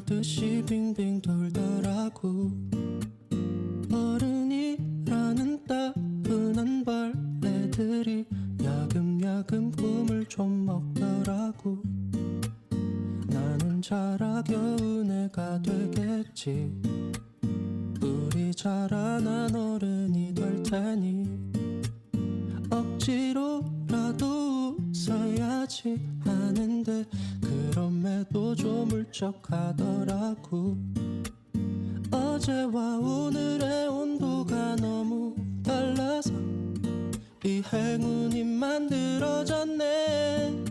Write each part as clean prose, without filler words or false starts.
듯이 빙빙 돌더라고. 어른이라는 따분한 벌레들이 야금야금 꿈을 좀 먹더라고. 나는 자라 겨운 애가 되겠지. 우리 자라난 어른이 될 테니 억지로라도 웃어야지 하는데 그럼에도 좀 울적하더라고. 어제와 오늘의 온도가 너무 달라서 이 행운이 만들어졌네.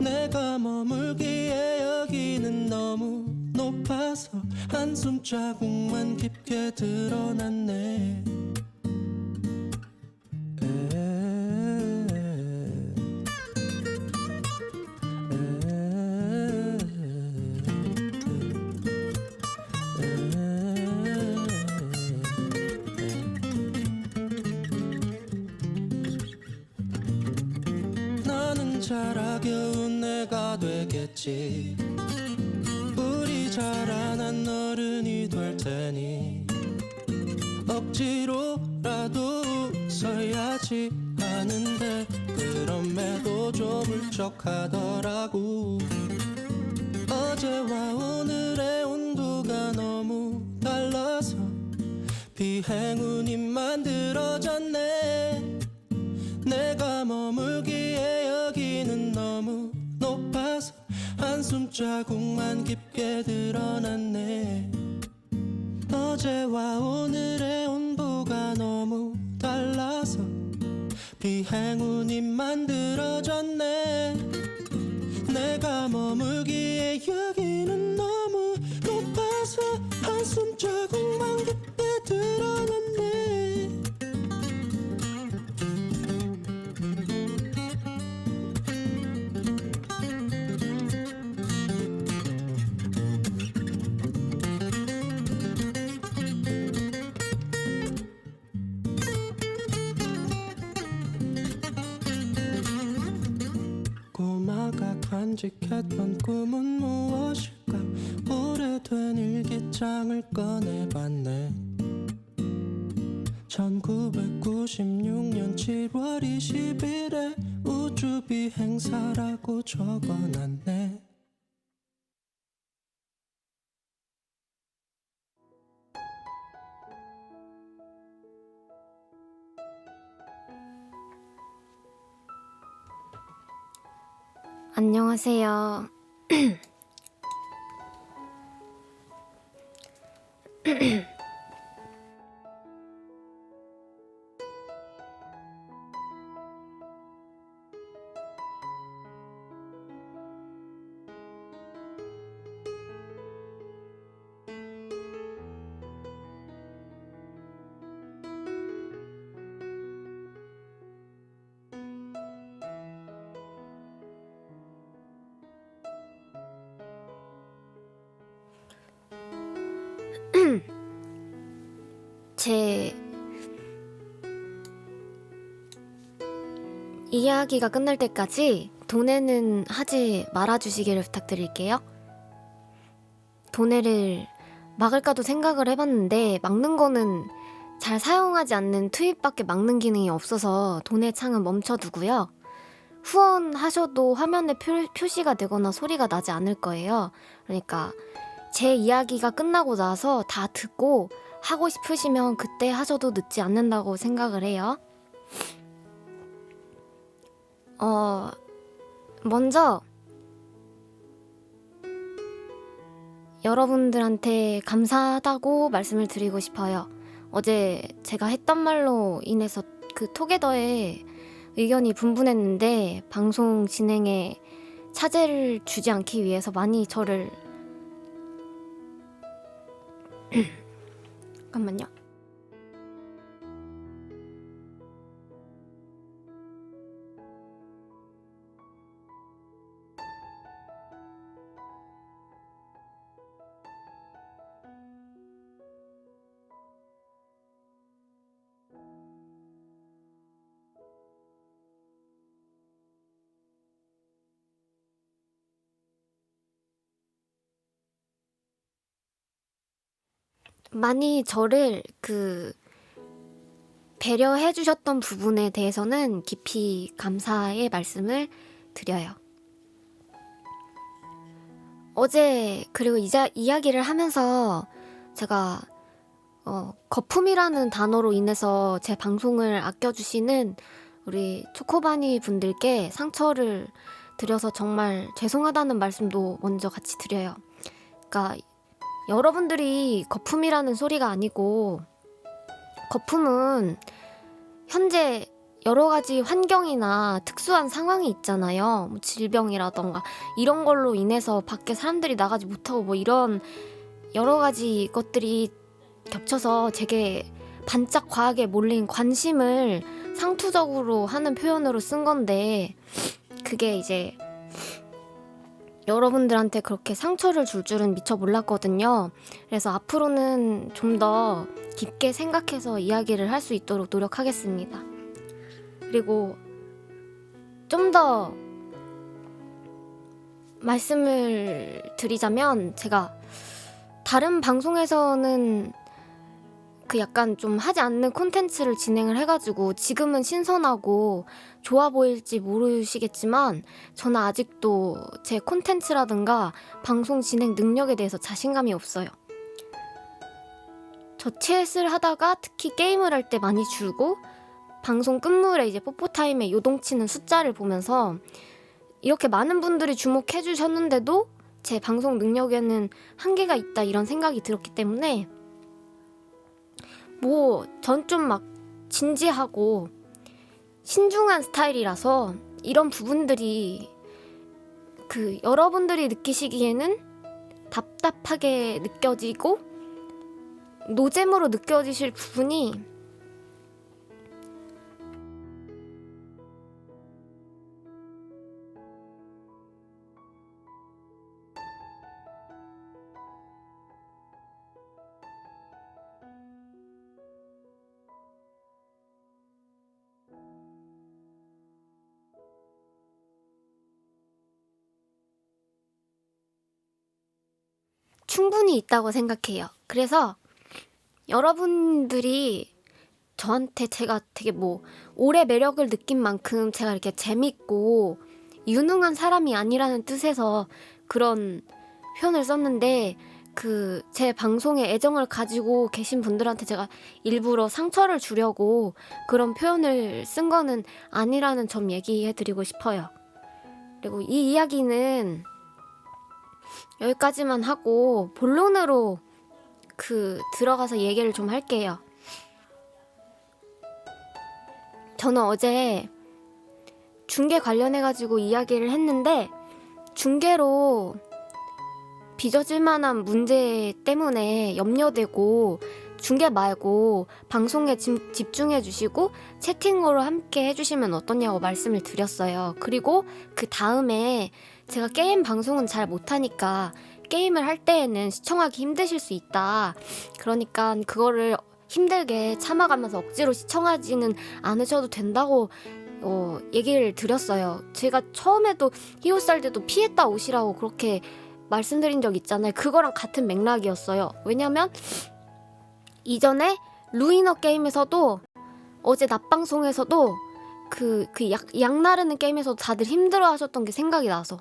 내가 머물기에 여기는 너무 높아서 한숨 자국만 깊게 드러났네. 나는 자라 겨운 애가 되겠지. 우리 자라난 어른이 될 테니 억지로라도 웃어야지 하는데 그럼에도 좀 울적하더라고. 어제와 오늘의 온도가 너무 달라서 비행운이 만들어졌네. 내가 머물기에 여기는 너무 높아서 한숨 자국만 깊게 드러났네. 어제와 오늘의 온도가 너무 달라서 비행운이 만들어졌네. 내가 머물기에 여기는 너무 높아서 한숨 자국만 깊게 드러났네. 꼬마가 간직했던 꿈은 무엇일까? 오래된 일기장을 꺼내봤네. 1996년 7월 20일에 우주비행사라고 적어놨네. 안녕하세요. 제 이야기가 끝날 때까지 도내는 하지 말아주시기를 부탁드릴게요. 도내를 막을까도 생각을 해봤는데 막는 거는 잘 사용하지 않는 트윗밖에 막는 기능이 없어서 도내 창은 멈춰두고요. 후원하셔도 화면에 표시가 되거나 소리가 나지 않을 거예요. 그러니까 제 이야기가 끝나고 나서 다 듣고 하고 싶으시면 그때 하셔도 늦지 않는다고 생각을 해요. 먼저 여러분들한테 감사하다고 말씀을 드리고 싶어요. 어제 제가 했던 말로 인해서 그 토게더에 의견이 분분했는데 방송 진행에 차질을 주지 않기 위해서 많이 저를 잠깐만요. 많이 저를 배려해 주셨던 부분에 대해서는 깊이 감사의 말씀을 드려요. 어제 그리고 이야기를 하면서 제가 거품이라는 단어로 인해서 제 방송을 아껴주시는 우리 초코바니 분들께 상처를 드려서 정말 죄송하다는 말씀도 먼저 같이 드려요. 그러니까 여러분들이 거품이라는 소리가 아니고, 거품은 현재 여러 가지 환경이나 특수한 상황이 있잖아요. 뭐 질병이라던가 이런 걸로 인해서 밖에 사람들이 나가지 못하고 뭐 이런 여러 가지 것들이 겹쳐서 제게 반짝 과하게 몰린 관심을 상투적으로 하는 표현으로 쓴 건데, 그게 이제 여러분들한테 그렇게 상처를 줄 줄은 미처 몰랐거든요. 그래서 앞으로는 좀 더 깊게 생각해서 이야기를 할 수 있도록 노력하겠습니다. 그리고 좀 더 말씀을 드리자면, 제가 다른 방송에서는 약간 좀 하지 않는 콘텐츠를 진행을 해가지고 지금은 신선하고 좋아 보일지 모르시겠지만, 저는 아직도 제 콘텐츠라든가 방송 진행 능력에 대해서 자신감이 없어요. 저챗을 하다가 특히 게임을 할 때 많이 줄고, 방송 끝물에 이제 뽀뽀타임에 요동치는 숫자를 보면서 이렇게 많은 분들이 주목해 주셨는데도 제 방송 능력에는 한계가 있다, 이런 생각이 들었기 때문에 전 좀 막 진지하고 신중한 스타일이라서 이런 부분들이 여러분들이 느끼시기에는 답답하게 느껴지고 노잼으로 느껴지실 부분이 충분히 있다고 생각해요. 그래서 여러분들이 저한테 제가 되게 오래 매력을 느낀 만큼 제가 이렇게 재밌고 유능한 사람이 아니라는 뜻에서 그런 표현을 썼는데, 제 방송에 애정을 가지고 계신 분들한테 제가 일부러 상처를 주려고 그런 표현을 쓴 거는 아니라는 점 얘기해드리고 싶어요. 그리고 이 이야기는 여기까지만 하고 본론으로 들어가서 얘기를 좀 할게요. 저는 어제 중계 관련해가지고 이야기를 했는데, 중계로 빚어질 만한 문제 때문에 염려되고 중계 말고 방송에 집중해 주시고 채팅으로 함께 해주시면 어떠냐고 말씀을 드렸어요. 그리고 그 다음에 제가 게임 방송은 잘 못하니까 게임을 할 때에는 시청하기 힘드실 수 있다, 그러니까 그거를 힘들게 참아가면서 억지로 시청하지는 않으셔도 된다고 얘기를 드렸어요. 제가 처음에도 히오살 때도 피했다 오시라고 그렇게 말씀드린 적 있잖아요. 그거랑 같은 맥락이었어요. 왜냐면 이전에 루이너 게임에서도, 어제 낮방송에서도 약 나르는 게임에서도 다들 힘들어 하셨던 게 생각이 나서,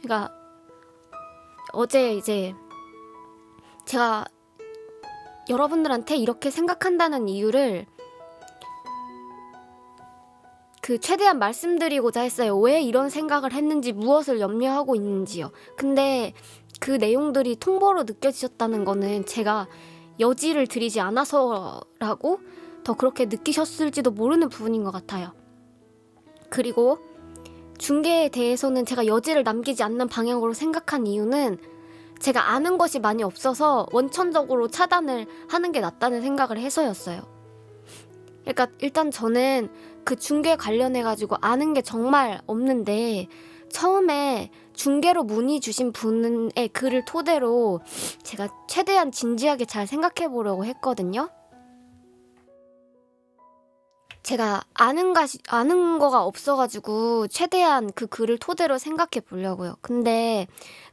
그러니까 어제 이제 제가 여러분들한테 이렇게 생각한다는 이유를 최대한 말씀드리고자 했어요. 왜 이런 생각을 했는지, 무엇을 염려하고 있는지요. 근데 그 내용들이 통보로 느껴지셨다는 거는 제가 여지를 드리지 않아서라고 더 그렇게 느끼셨을지도 모르는 부분인 것 같아요. 그리고 중계에 대해서는 제가 여지를 남기지 않는 방향으로 생각한 이유는 제가 아는 것이 많이 없어서 원천적으로 차단을 하는 게 낫다는 생각을 해서였어요. 그러니까 일단 저는 중계 관련해가지고 아는 게 정말 없는데, 처음에 중계로 문의 주신 분의 글을 토대로 제가 최대한 진지하게 잘 생각해 보려고 했거든요. 제가 아는 거가 없어가지고 최대한 그 글을 토대로 생각해 보려고요. 근데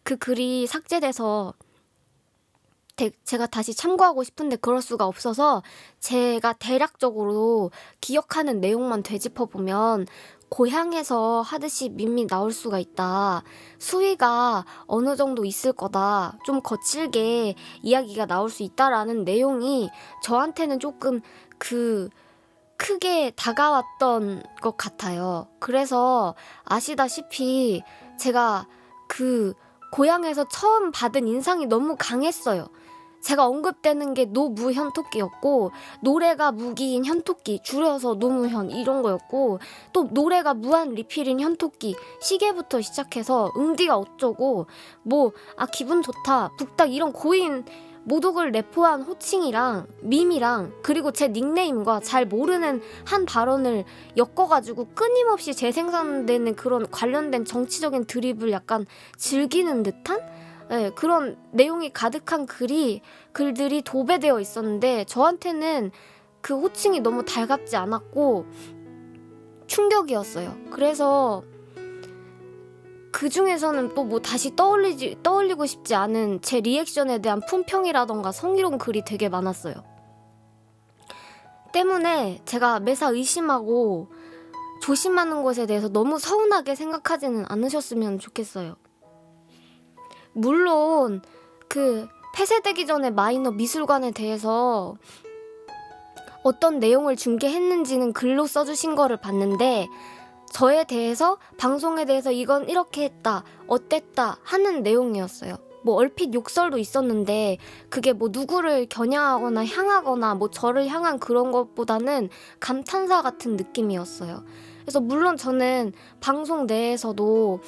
그 글이 삭제돼서 제가 다시 참고하고 싶은데 그럴 수가 없어서 제가 대략적으로 기억하는 내용만 되짚어보면 고향에서 하듯이 밈이 나올 수가 있다. 수위가 어느 정도 있을 거다. 좀 거칠게 이야기가 나올 수 있다라는 내용이 저한테는 조금 크게 다가왔던 것 같아요. 그래서 아시다시피 제가 고향에서 처음 받은 인상이 너무 강했어요. 제가 언급되는 게 노무현토끼였고, 노래가 무기인 현토끼, 줄여서 노무현 이런 거였고, 또 노래가 무한 리필인 현토끼, 시계부터 시작해서 응디가 어쩌고, 기분 좋다, 북닥 이런 고인 모독을 내포한 호칭이랑 밈이랑 그리고 제 닉네임과 잘 모르는 한 발언을 엮어가지고 끊임없이 재생산되는 그런 관련된 정치적인 드립을 약간 즐기는 듯한 그런 내용이 가득한 글들이 도배되어 있었는데 저한테는 그 호칭이 너무 달갑지 않았고 충격이었어요. 그래서 그 중에서는 또 다시 떠올리고 싶지 않은 제 리액션에 대한 품평이라던가 성희롱 글이 되게 많았어요. 때문에 제가 매사 의심하고 조심하는 것에 대해서 너무 서운하게 생각하지는 않으셨으면 좋겠어요. 물론 폐쇄되기 전에 마이너 미술관에 대해서 어떤 내용을 중계했는지는 글로 써주신 거를 봤는데 저에 대해서 방송에 대해서 이건 이렇게 했다 어땠다 하는 내용이었어요. 얼핏 욕설도 있었는데 그게 누구를 겨냥하거나 향하거나 저를 향한 그런 것보다는 감탄사 같은 느낌이었어요. 그래서 물론 저는 방송 내에서도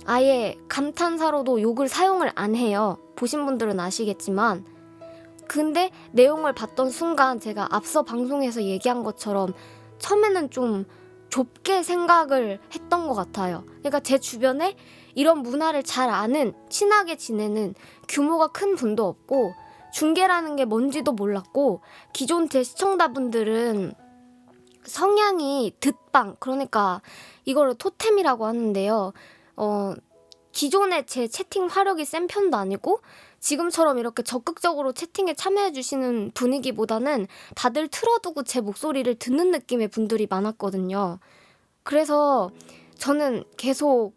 아예 감탄사로도 욕을 사용을 안 해요. 보신 분들은 아시겠지만 근데 내용을 봤던 순간 제가 앞서 방송에서 얘기한 것처럼 처음에는 좀 좁게 생각을 했던 것 같아요. 그러니까 제 주변에 이런 문화를 잘 아는 친하게 지내는 규모가 큰 분도 없고 중계라는 게 뭔지도 몰랐고 기존 제 시청자분들은 성향이 듣방 그러니까 이거를 토템이라고 하는데요. 기존에 제 채팅 화력이 센 편도 아니고 지금처럼 이렇게 적극적으로 채팅에 참여해주시는 분위기보다는 다들 틀어두고 제 목소리를 듣는 느낌의 분들이 많았거든요. 그래서 저는 계속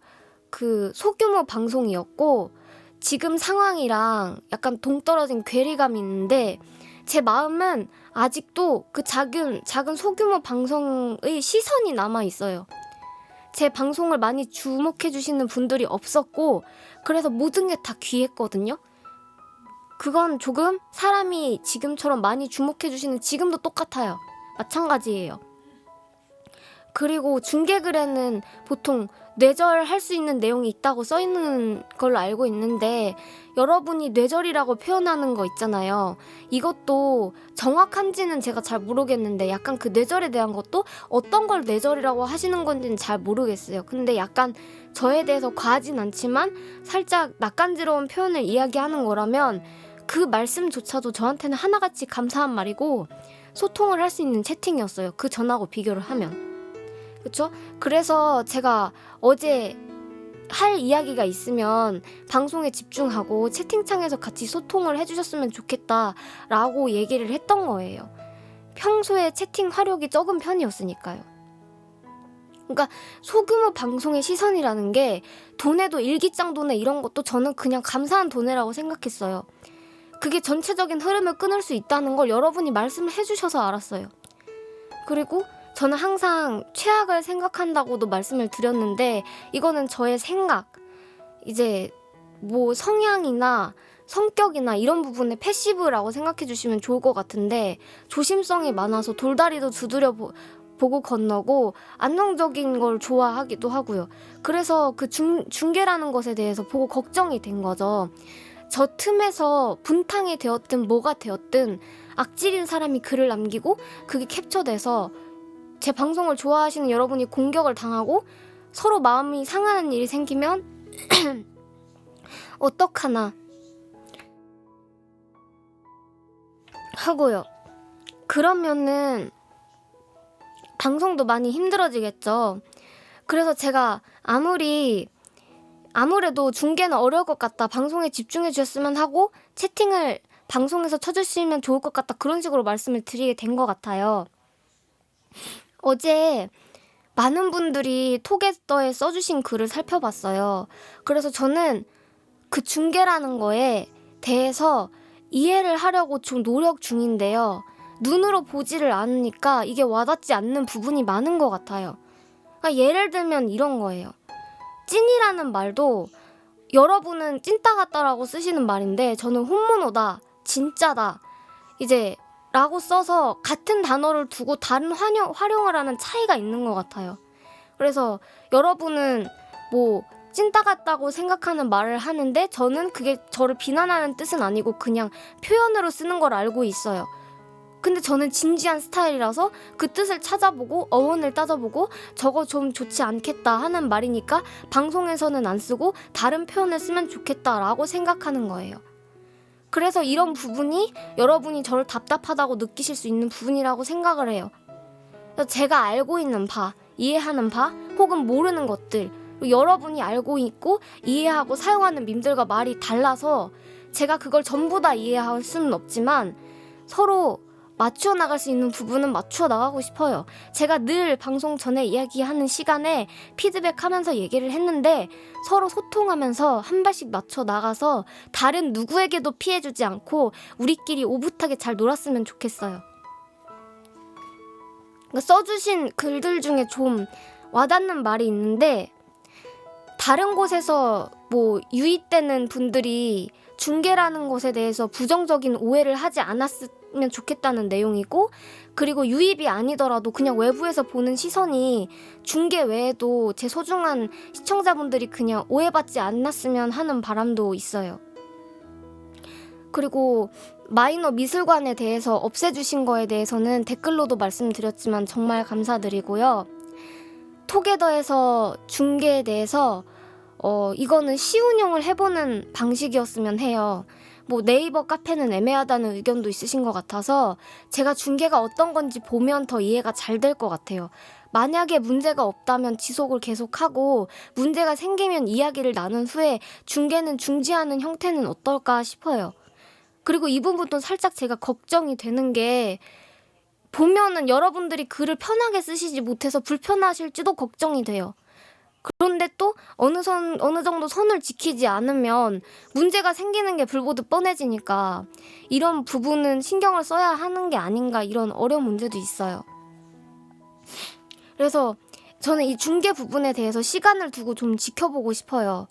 소규모 방송이었고 지금 상황이랑 약간 동떨어진 괴리감이 있는데 제 마음은 아직도 그 작은 소규모 방송의 시선이 남아있어요. 제 방송을 많이 주목해주시는 분들이 없었고 그래서 모든 게 다 귀했거든요. 그건 조금 사람이 지금처럼 많이 주목해주시는 지금도 똑같아요. 마찬가지예요. 그리고 중계글에는 보통 뇌절할 수 있는 내용이 있다고 써있는 걸로 알고 있는데 여러분이 뇌절이라고 표현하는 거 있잖아요. 이것도 정확한지는 제가 잘 모르겠는데 약간 그 뇌절에 대한 것도 어떤 걸 뇌절이라고 하시는 건지는 잘 모르겠어요. 근데 약간 저에 대해서 과하진 않지만 살짝 낯간지러운 표현을 이야기하는 거라면 그 말씀조차도 저한테는 하나같이 감사한 말이고 소통을 할 수 있는 채팅이었어요. 그 전하고 비교를 하면. 그쵸? 그래서 제가 어제 할 이야기가 있으면 방송에 집중하고 채팅창에서 같이 소통을 해주셨으면 좋겠다라고 얘기를 했던 거예요. 평소에 채팅 화력이 적은 편이었으니까요. 그러니까 소규모 방송의 시선이라는 게 돈에도 일기장 도내 이런 것도 저는 그냥 감사한 돈이라고 생각했어요. 그게 전체적인 흐름을 끊을 수 있다는 걸 여러분이 말씀을 해주셔서 알았어요. 그리고 저는 항상 최악을 생각한다고도 말씀을 드렸는데 이거는 저의 생각, 이제 성향이나 성격이나 이런 부분에 패시브라고 생각해 주시면 좋을 것 같은데 조심성이 많아서 돌다리도 두드려 보고 건너고 안정적인 걸 좋아하기도 하고요. 그래서 그 중계라는 것에 대해서 보고 걱정이 된 거죠. 저 틈에서 분탕이 되었든 뭐가 되었든 악질인 사람이 글을 남기고 그게 캡처돼서 제 방송을 좋아하시는 여러분이 공격을 당하고 서로 마음이 상하는 일이 생기면 어떡하나 하고요. 그러면은 방송도 많이 힘들어지겠죠. 그래서 제가 아무래도 중계는 어려울 것 같다. 방송에 집중해 주셨으면 하고 채팅을 방송에서 쳐주시면 좋을 것 같다 그런 식으로 말씀을 드리게 된 것 같아요. 어제 많은 분들이 톡에더에 써주신 글을 살펴봤어요. 그래서 저는 그 중계라는 거에 대해서 이해를 하려고 좀 노력 중인데요. 눈으로 보지를 않으니까 이게 와닿지 않는 부분이 많은 것 같아요. 그러니까 예를 들면 이런 거예요. 찐이라는 말도 여러분은 찐따 같다라고 쓰시는 말인데 저는 혼모노다, 진짜다 이제 라고 써서 같은 단어를 두고 다른 활용을 하는 차이가 있는 것 같아요. 그래서 여러분은 뭐 찐따 같다고 생각하는 말을 하는데 저는 그게 저를 비난하는 뜻은 아니고 그냥 표현으로 쓰는 걸 알고 있어요. 근데 저는 진지한 스타일이라서 그 뜻을 찾아보고 어원을 따져보고 저거 좀 좋지 않겠다 하는 말이니까 방송에서는 안 쓰고 다른 표현을 쓰면 좋겠다라고 생각하는 거예요. 그래서 이런 부분이 여러분이 저를 답답하다고 느끼실 수 있는 부분이라고 생각을 해요. 그래서 제가 알고 있는 바, 이해하는 바 혹은 모르는 것들 여러분이 알고 있고 이해하고 사용하는 밈들과 말이 달라서 제가 그걸 전부 다 이해할 수는 없지만 서로 맞추어 나갈 수 있는 부분은 맞추어 나가고 싶어요. 제가 늘 방송 전에 이야기하는 시간에 피드백하면서 얘기를 했는데 서로 소통하면서 한 발씩 맞춰 나가서 다른 누구에게도 피해주지 않고 우리끼리 오붓하게 잘 놀았으면 좋겠어요. 그러니까 써주신 글들 중에 좀 와닿는 말이 있는데 다른 곳에서 뭐 유입되는 분들이 중계라는 것에 대해서 부정적인 오해를 하지 않았으면 좋겠다는 내용이고 그리고 유입이 아니더라도 그냥 외부에서 보는 시선이 중계 외에도 제 소중한 시청자분들이 그냥 오해받지 않았으면 하는 바람도 있어요. 그리고 마이너 미술관에 대해서 없애주신 거에 대해서는 댓글로도 말씀드렸지만 정말 감사드리고요. 톡에더에서 중계에 대해서 이거는 시운용을 해보는 방식이었으면 해요. 뭐 네이버 카페는 애매하다는 의견도 있으신 것 같아서 제가 중계가 어떤 건지 보면 더 이해가 잘 될 것 같아요. 만약에 문제가 없다면 지속을 계속하고 문제가 생기면 이야기를 나눈 후에 중계는 중지하는 형태는 어떨까 싶어요. 그리고 이 부분도 살짝 제가 걱정이 되는 게 보면은 여러분들이 글을 편하게 쓰시지 못해서 불편하실지도 걱정이 돼요. 그런데 또 어느 정도 선을 지키지 않으면 문제가 생기는 게 불보듯 뻔해지니까 이런 부분은 신경을 써야 하는 게 아닌가 이런 어려운 문제도 있어요. 그래서 저는 이 중계 부분에 대해서 시간을 두고 좀 지켜보고 싶어요.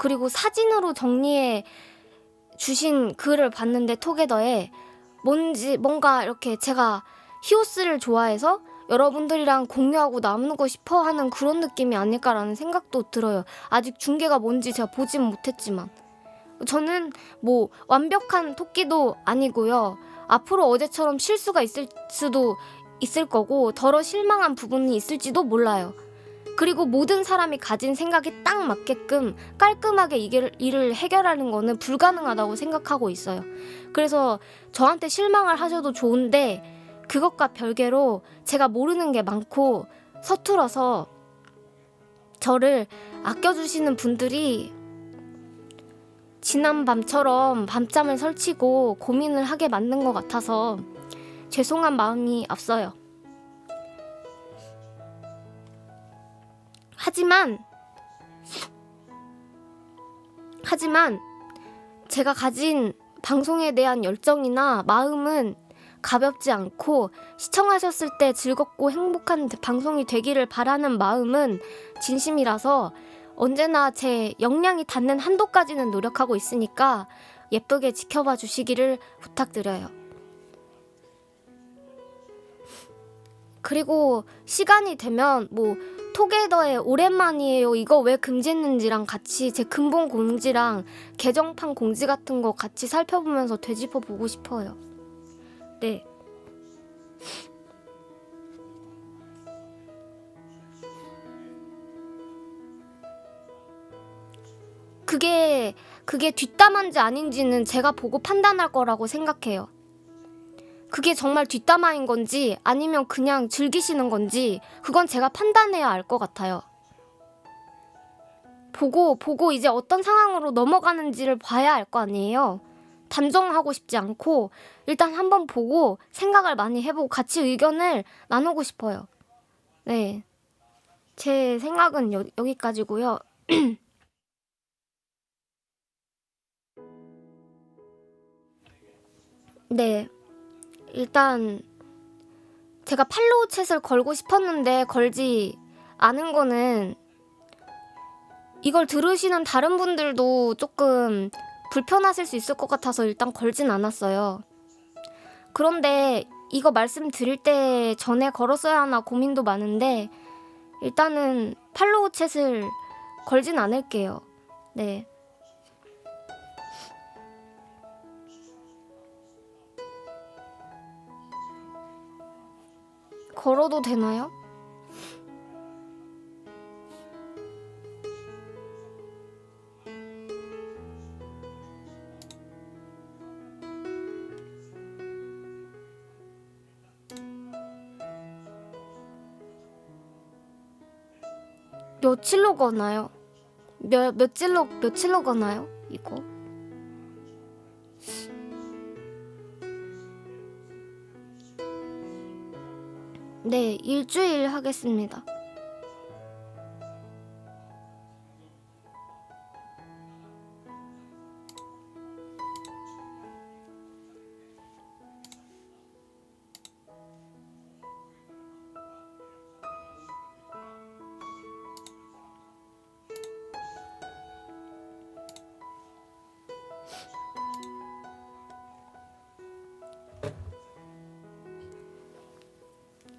그리고 사진으로 정리해 주신 글을 봤는데 톡에더에 뭔가 이렇게 제가 히오스를 좋아해서 여러분들이랑 공유하고 나누고 싶어 하는 그런 느낌이 아닐까라는 생각도 들어요. 아직 중계가 뭔지 제가 보진 못했지만 저는 뭐 완벽한 토끼도 아니고요. 앞으로 어제처럼 실수가 있을 수도 있을 거고 덜어 실망한 부분이 있을지도 몰라요. 그리고 모든 사람이 가진 생각에 딱 맞게끔 깔끔하게 일을 해결하는 거는 불가능하다고 생각하고 있어요. 그래서 저한테 실망을 하셔도 좋은데 그것과 별개로 제가 모르는 게 많고 서툴어서 저를 아껴주시는 분들이 지난 밤처럼 밤잠을 설치고 고민을 하게 만든 것 같아서 죄송한 마음이 앞서요. 하지만 제가 가진 방송에 대한 열정이나 마음은 가볍지 않고 시청하셨을 때 즐겁고 행복한 방송이 되기를 바라는 마음은 진심이라서 언제나 제 역량이 닿는 한도까지는 노력하고 있으니까 예쁘게 지켜봐 주시기를 부탁드려요. 그리고 시간이 되면 뭐 톡에더의 오랜만이에요 이거 왜 금지했는지랑 같이 제 근본 공지랑 개정판 공지 같은 거 같이 살펴보면서 되짚어 보고 싶어요. 네. 그게 뒷담화인지 아닌지는 제가 보고 판단할 거라고 생각해요. 그게 정말 뒷담화인 건지 아니면 그냥 즐기시는 건지 그건 제가 판단해야 알 것 같아요. 보고 이제 어떤 상황으로 넘어가는지를 봐야 알 거 아니에요. 단정하고 싶지 않고 일단 한번 보고 생각을 많이 해보고 같이 의견을 나누고 싶어요. 네, 제 생각은 여기까지고요. 네, 일단 제가 팔로우 챗을 걸고 싶었는데 걸지 않은 거는 이걸 들으시는 다른 분들도 조금 불편하실 수 있을 것 같아서 일단 걸진 않았어요. 그런데 이거 말씀드릴 때 전에 걸었어야 하나 고민도 많은데 일단은 팔로우 챗을 걸진 않을게요. 네. 걸어도 되나요? 며칠로 거나요? 며칠로 거나요? 이거? 네, 일주일 하겠습니다.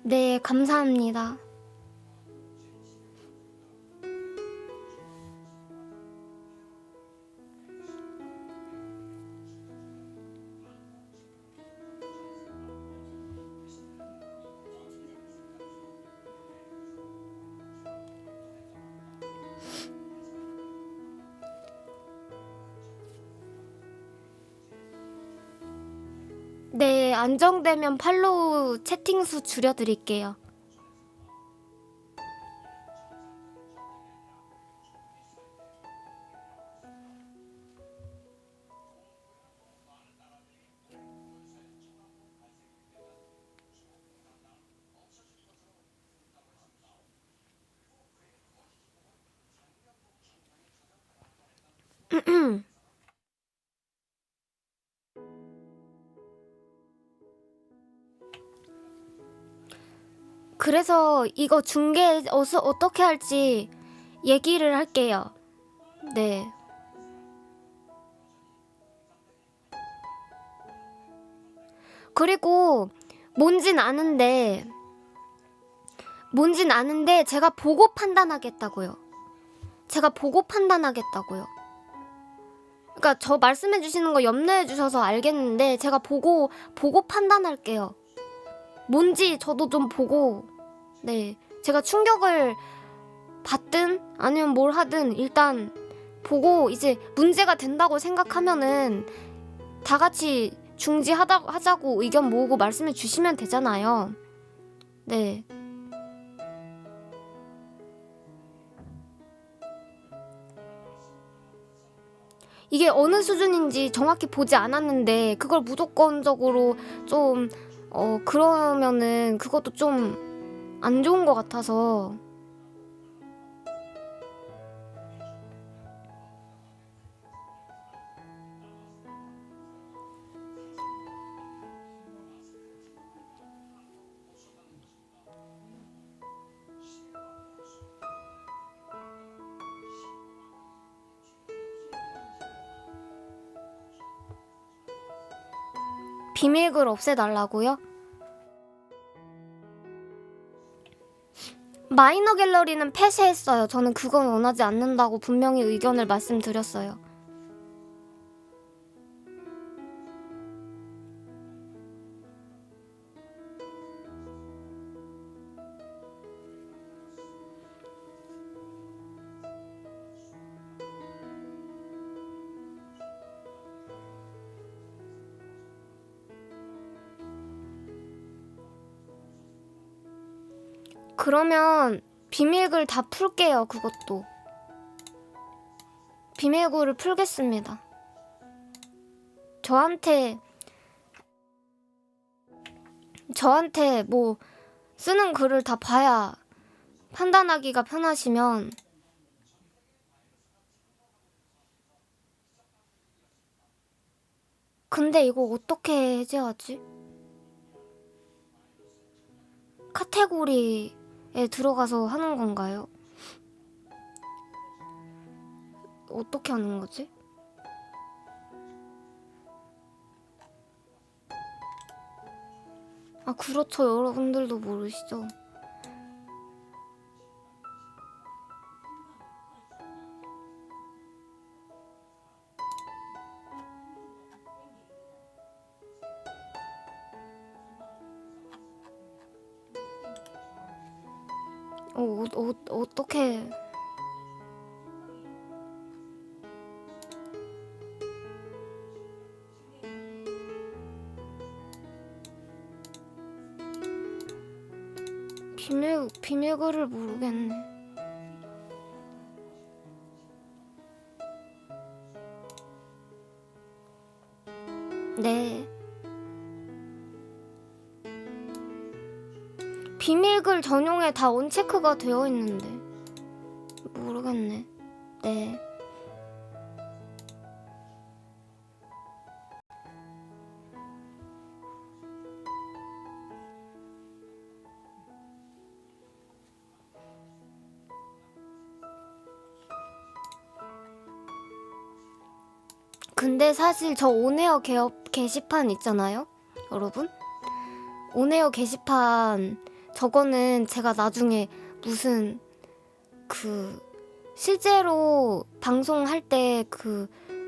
네, 감사합니다. 네, 안정되면 팔로우 채팅 수 줄여드릴게요. 그래서 이거 중계 어떻게 할지 얘기를 할게요. 네. 그리고 뭔진 아는데 제가 보고 판단하겠다고요. 그러니까 저 말씀해 주시는 거 염려해 주셔서 알겠는데 제가 보고 판단할게요. 뭔지 저도 좀 보고, 네, 제가 충격을 받든 아니면 뭘 하든 일단 보고 이제 문제가 된다고 생각하면은 다 같이 하자고 의견 모으고 말씀해 주시면 되잖아요. 네. 이게 어느 수준인지 정확히 보지 않았는데 그걸 무조건적으로 좀 그러면은 그것도 좀 안 좋은 것 같아서. 비밀글 없애달라고요? 마이너 갤러리는 폐쇄했어요. 저는 그건 원하지 않는다고 분명히 의견을 말씀드렸어요. 그러면 비밀글 다 풀게요. 그것도 비밀글을 풀겠습니다. 저한테 뭐 쓰는 글을 다 봐야 판단하기가 편하시면 근데 이거 어떻게 해제하지? 카테고리에 들어가서 하는 건가요? 어떻게 하는 거지? 아, 그렇죠. 여러분들도 모르시죠? 어떻게 비밀글을 모르겠네. 네. 비밀글 전용에 다 온체크가 되어 있는데 모르겠네. 네. 근데 사실 저 온에어 개업 게시판 있잖아요, 여러분? 온에어 게시판 저거는 제가 나중에 무슨 실제로 방송할 때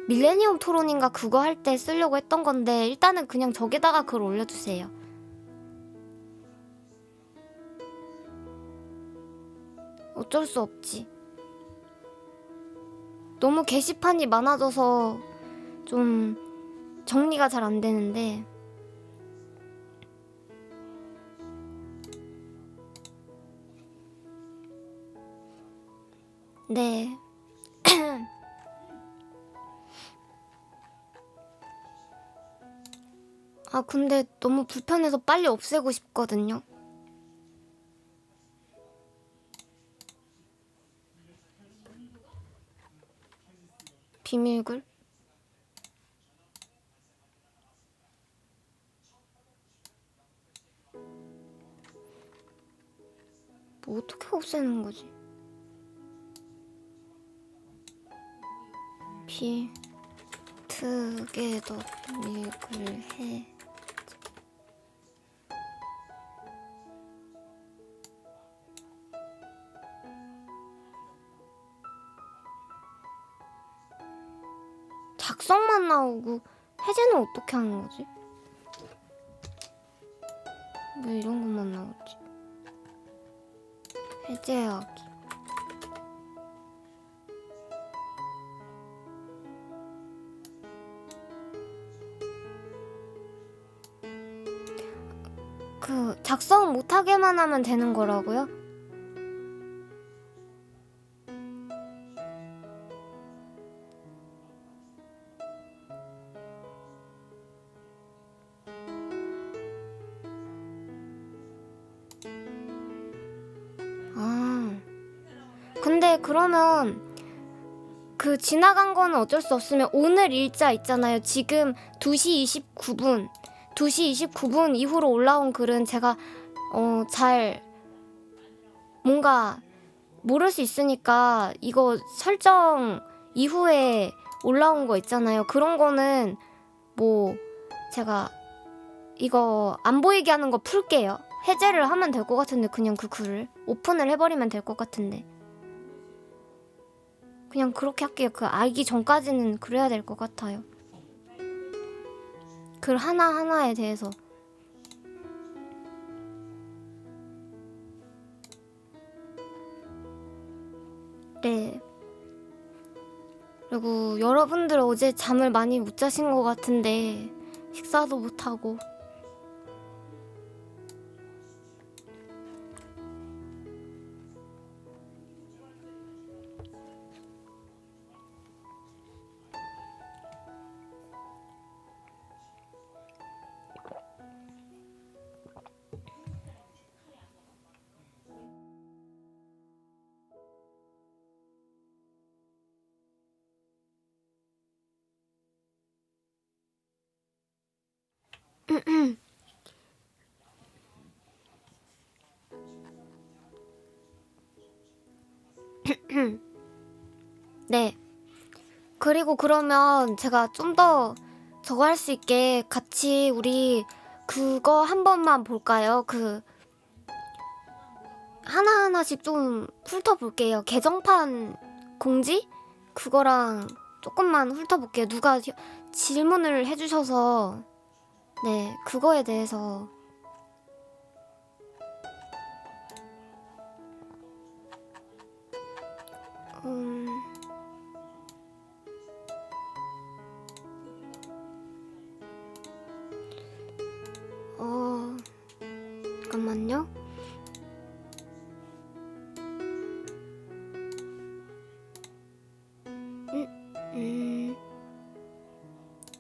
밀레니엄 토론인가 그거 할 때 쓰려고 했던 건데 일단은 그냥 저기다가 글 올려주세요. 어쩔 수 없지. 너무 게시판이 많아져서 좀 정리가 잘 안 되는데 네. 아, 근데 너무 불편해서 빨리 없애고 싶거든요. 비밀글? 뭐 어떻게 없애는 거지? 비트게더 밀글 해. 작성만 나오고 해제는 어떻게 하는 거지? 왜 이런 것만 나오지? 해제하기. 작성 못하게만 하면 되는 거라고요? 근데 그러면 지나간 거는 어쩔 수 없으면 오늘 일자 있잖아요. 지금 2시 29분 이후로 올라온 글은 제가 잘 뭔가 모를 수 있으니까 이거 설정 이후에 올라온 거 있잖아요. 그런 거는 뭐 제가 이거 안 보이게 하는 거 풀게요. 해제를 하면 될 것 같은데 그냥 그 글을 오픈을 해버리면 될 것 같은데 그냥 그렇게 할게요. 알기 전까지는 그래야 될 것 같아요. 글 하나하나에 대해서. 네. 그리고 여러분들 어제 잠을 많이 못 자신 것 같은데 식사도 못하고 네. 그리고 그러면 제가 좀 더 저거 할 수 있게 같이 우리 그거 한 번만 볼까요? 그 하나하나씩 좀 훑어볼게요. 개정판 공지? 그거랑 조금만 훑어볼게요. 누가 질문을 해주셔서 네, 그거에 대해서 음... 잠깐만요.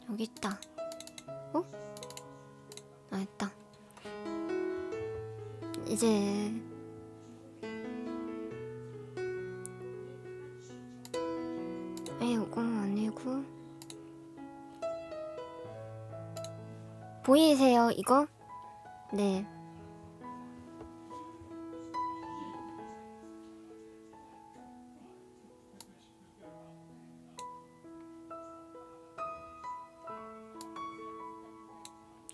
여기 있다. 어? 아, 있다. 이제 이거 아니고 보이세요 이거? 네.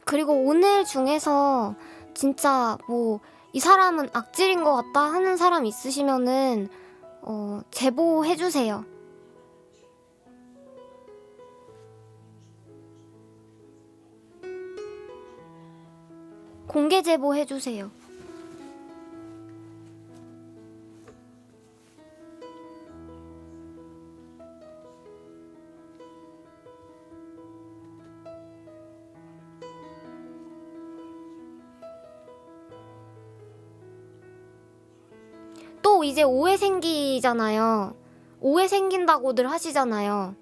그리고 오늘 중에서 진짜 뭐 이 사람은 악질인 것 같다 하는 사람 있으시면은 제보해주세요. 공개 제보해주세요. 또 이제 오해 생기잖아요. 오해 생긴다고들 하시잖아요.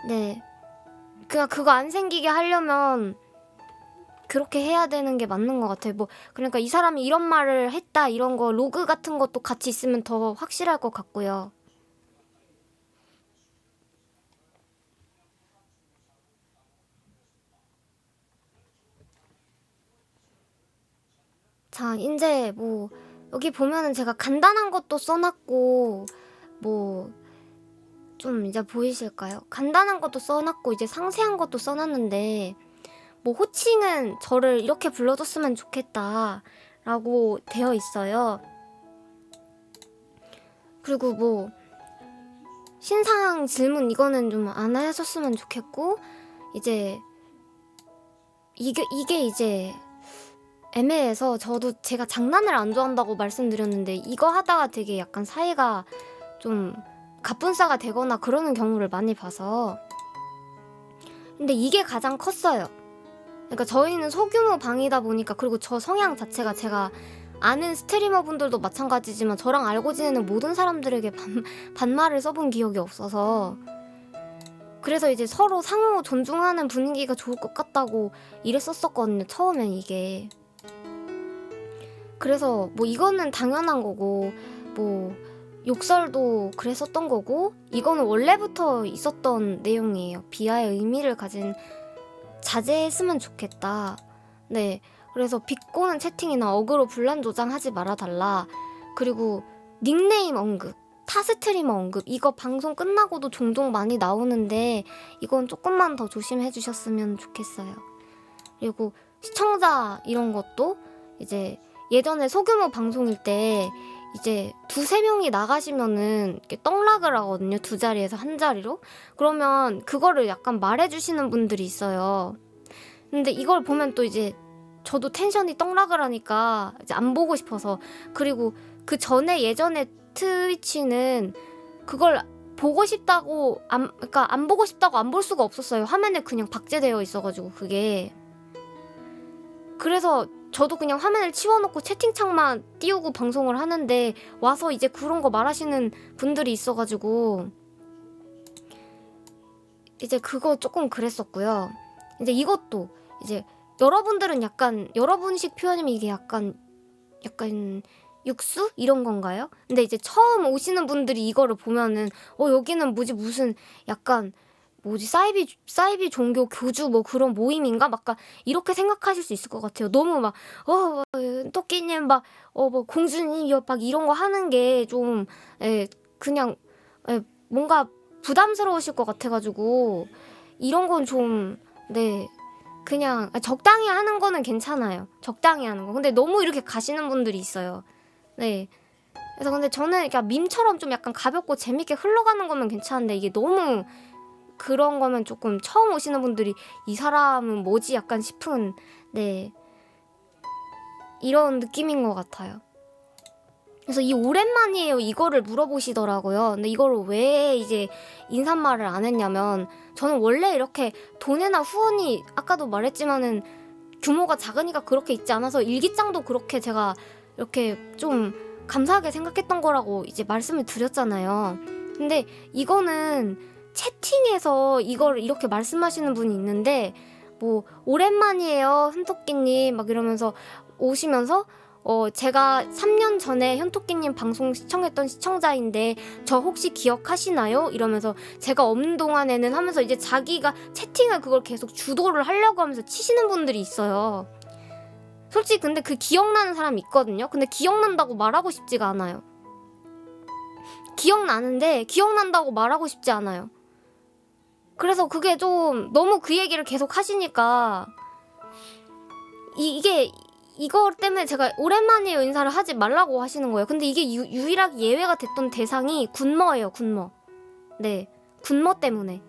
네. 그거 안 생기게 하려면 그렇게 해야 되는 게 맞는 것 같아요. 뭐 그러니까 이 사람이 이런 말을 했다 이런 거 로그 같은 것도 같이 있으면 더 확실할 것 같고요. 자, 이제 뭐 여기 보면은 제가 간단한 것도 써놨고 뭐 좀 이제 보이실까요? 간단한 것도 써놨고 이제 상세한 것도 써놨는데 뭐 호칭은 저를 이렇게 불러줬으면 좋겠다 라고 되어 있어요. 그리고 뭐 신상 질문 이거는 좀 안 하셨으면 좋겠고 이제 이게 이제 애매해서 저도 제가 장난을 안 좋아한다고 말씀드렸는데 이거 하다가 되게 약간 사이가 좀 갑분싸가 되거나 그러는 경우를 많이 봐서 근데 이게 가장 컸어요. 그러니까 저희는 소규모 방이다 보니까 그리고 저 성향 자체가 제가 아는 스트리머 분들도 마찬가지지만 저랑 알고 지내는 모든 사람들에게 반말을 써본 기억이 없어서 그래서 이제 서로 상호 존중하는 분위기가 좋을 것 같다고 이랬었거든요. 처음엔 이게 그래서 뭐 이거는 당연한 거고 뭐 욕설도 그랬었던 거고 이거는 원래부터 있었던 내용이에요. 비하의 의미를 가진 자제했으면 좋겠다. 네, 그래서 비꼬는 채팅이나 어그로 분란 조장하지 말아달라. 그리고 닉네임 언급, 타 스트리머 언급 이거 방송 끝나고도 종종 많이 나오는데 이건 조금만 더 조심해 주셨으면 좋겠어요. 그리고 시청자 이런 것도 이제 예전에 소규모 방송일 때 이제 2-3명이 나가시면은 이렇게 떡락을 하거든요. 2자리에서 1자리로. 그러면 그거를 약간 말해주시는 분들이 있어요. 근데 이걸 보면 또 이제 저도 텐션이 떡락을 하니까 이제 안 보고 싶어서 그리고 그 전에 예전에 트위치는 그걸 보고 싶다고 그러니까 안 보고 싶다고 안 볼 수가 없었어요. 화면에 그냥 박제되어 있어가지고 그게 그래서 저도 그냥 화면을 치워놓고 채팅창만 띄우고 방송을 하는데 와서 이제 그런 거 말하시는 분들이 있어가지고 이제 그거 조금 그랬었고요. 이제 이것도 이제 여러분들은 약간 여러분식 표현이면 이게 약간 육수 이런 건가요? 근데 이제 처음 오시는 분들이 이거를 보면은 여기는 뭐지 무슨 약간 뭐지 사이비 종교 교주 뭐 그런 모임인가 막 이렇게 생각하실 수 있을 것 같아요. 너무 막 토끼님 막 뭐 공주님 막 이런 거 하는 게 좀 그냥 뭔가 부담스러우실 것 같아가지고 이런 건 좀 그냥 적당히 하는 거는 괜찮아요. 적당히 하는 거. 근데 너무 이렇게 가시는 분들이 있어요. 네. 그래서 근데 저는 그러니까 밈처럼 좀 약간 가볍고 재밌게 흘러가는 거면 괜찮은데 이게 너무 그런 거면 조금 처음 오시는 분들이 이 사람은 뭐지 약간 싶은 이런 느낌인 것 같아요. 그래서 이 오랜만이에요 이거를 물어보시더라고요. 근데 이거를 왜 이제 인사말을 안 했냐면 저는 원래 이렇게 돈이나 후원이 아까도 말했지만은 규모가 작으니까 그렇게 있지 않아서 일기장도 그렇게 제가 이렇게 좀 감사하게 생각했던 거라고 이제 말씀을 드렸잖아요. 근데 이거는 채팅에서 이걸 이렇게 말씀하시는 분이 있는데 뭐 오랜만이에요 현토끼님 막 이러면서 오시면서 제가 3년 전에 현토끼님 방송 시청했던 시청자인데 저 혹시 기억하시나요? 이러면서 제가 없는 동안에는 하면서 이제 자기가 채팅을 그걸 계속 주도를 하려고 하면서 치시는 분들이 있어요. 솔직히 근데 그 기억나는 사람 있거든요. 근데 기억난다고 말하고 싶지가 않아요. 기억나는데 기억난다고 말하고 싶지 않아요. 그래서 그게 좀 너무 그 얘기를 계속 하시니까 이거 때문에 제가 오랜만에 인사를 하지 말라고 하시는 거예요. 근데 이게 유일하게 예외가 됐던 대상이 군머예요. 군머. 네, 군머 때문에.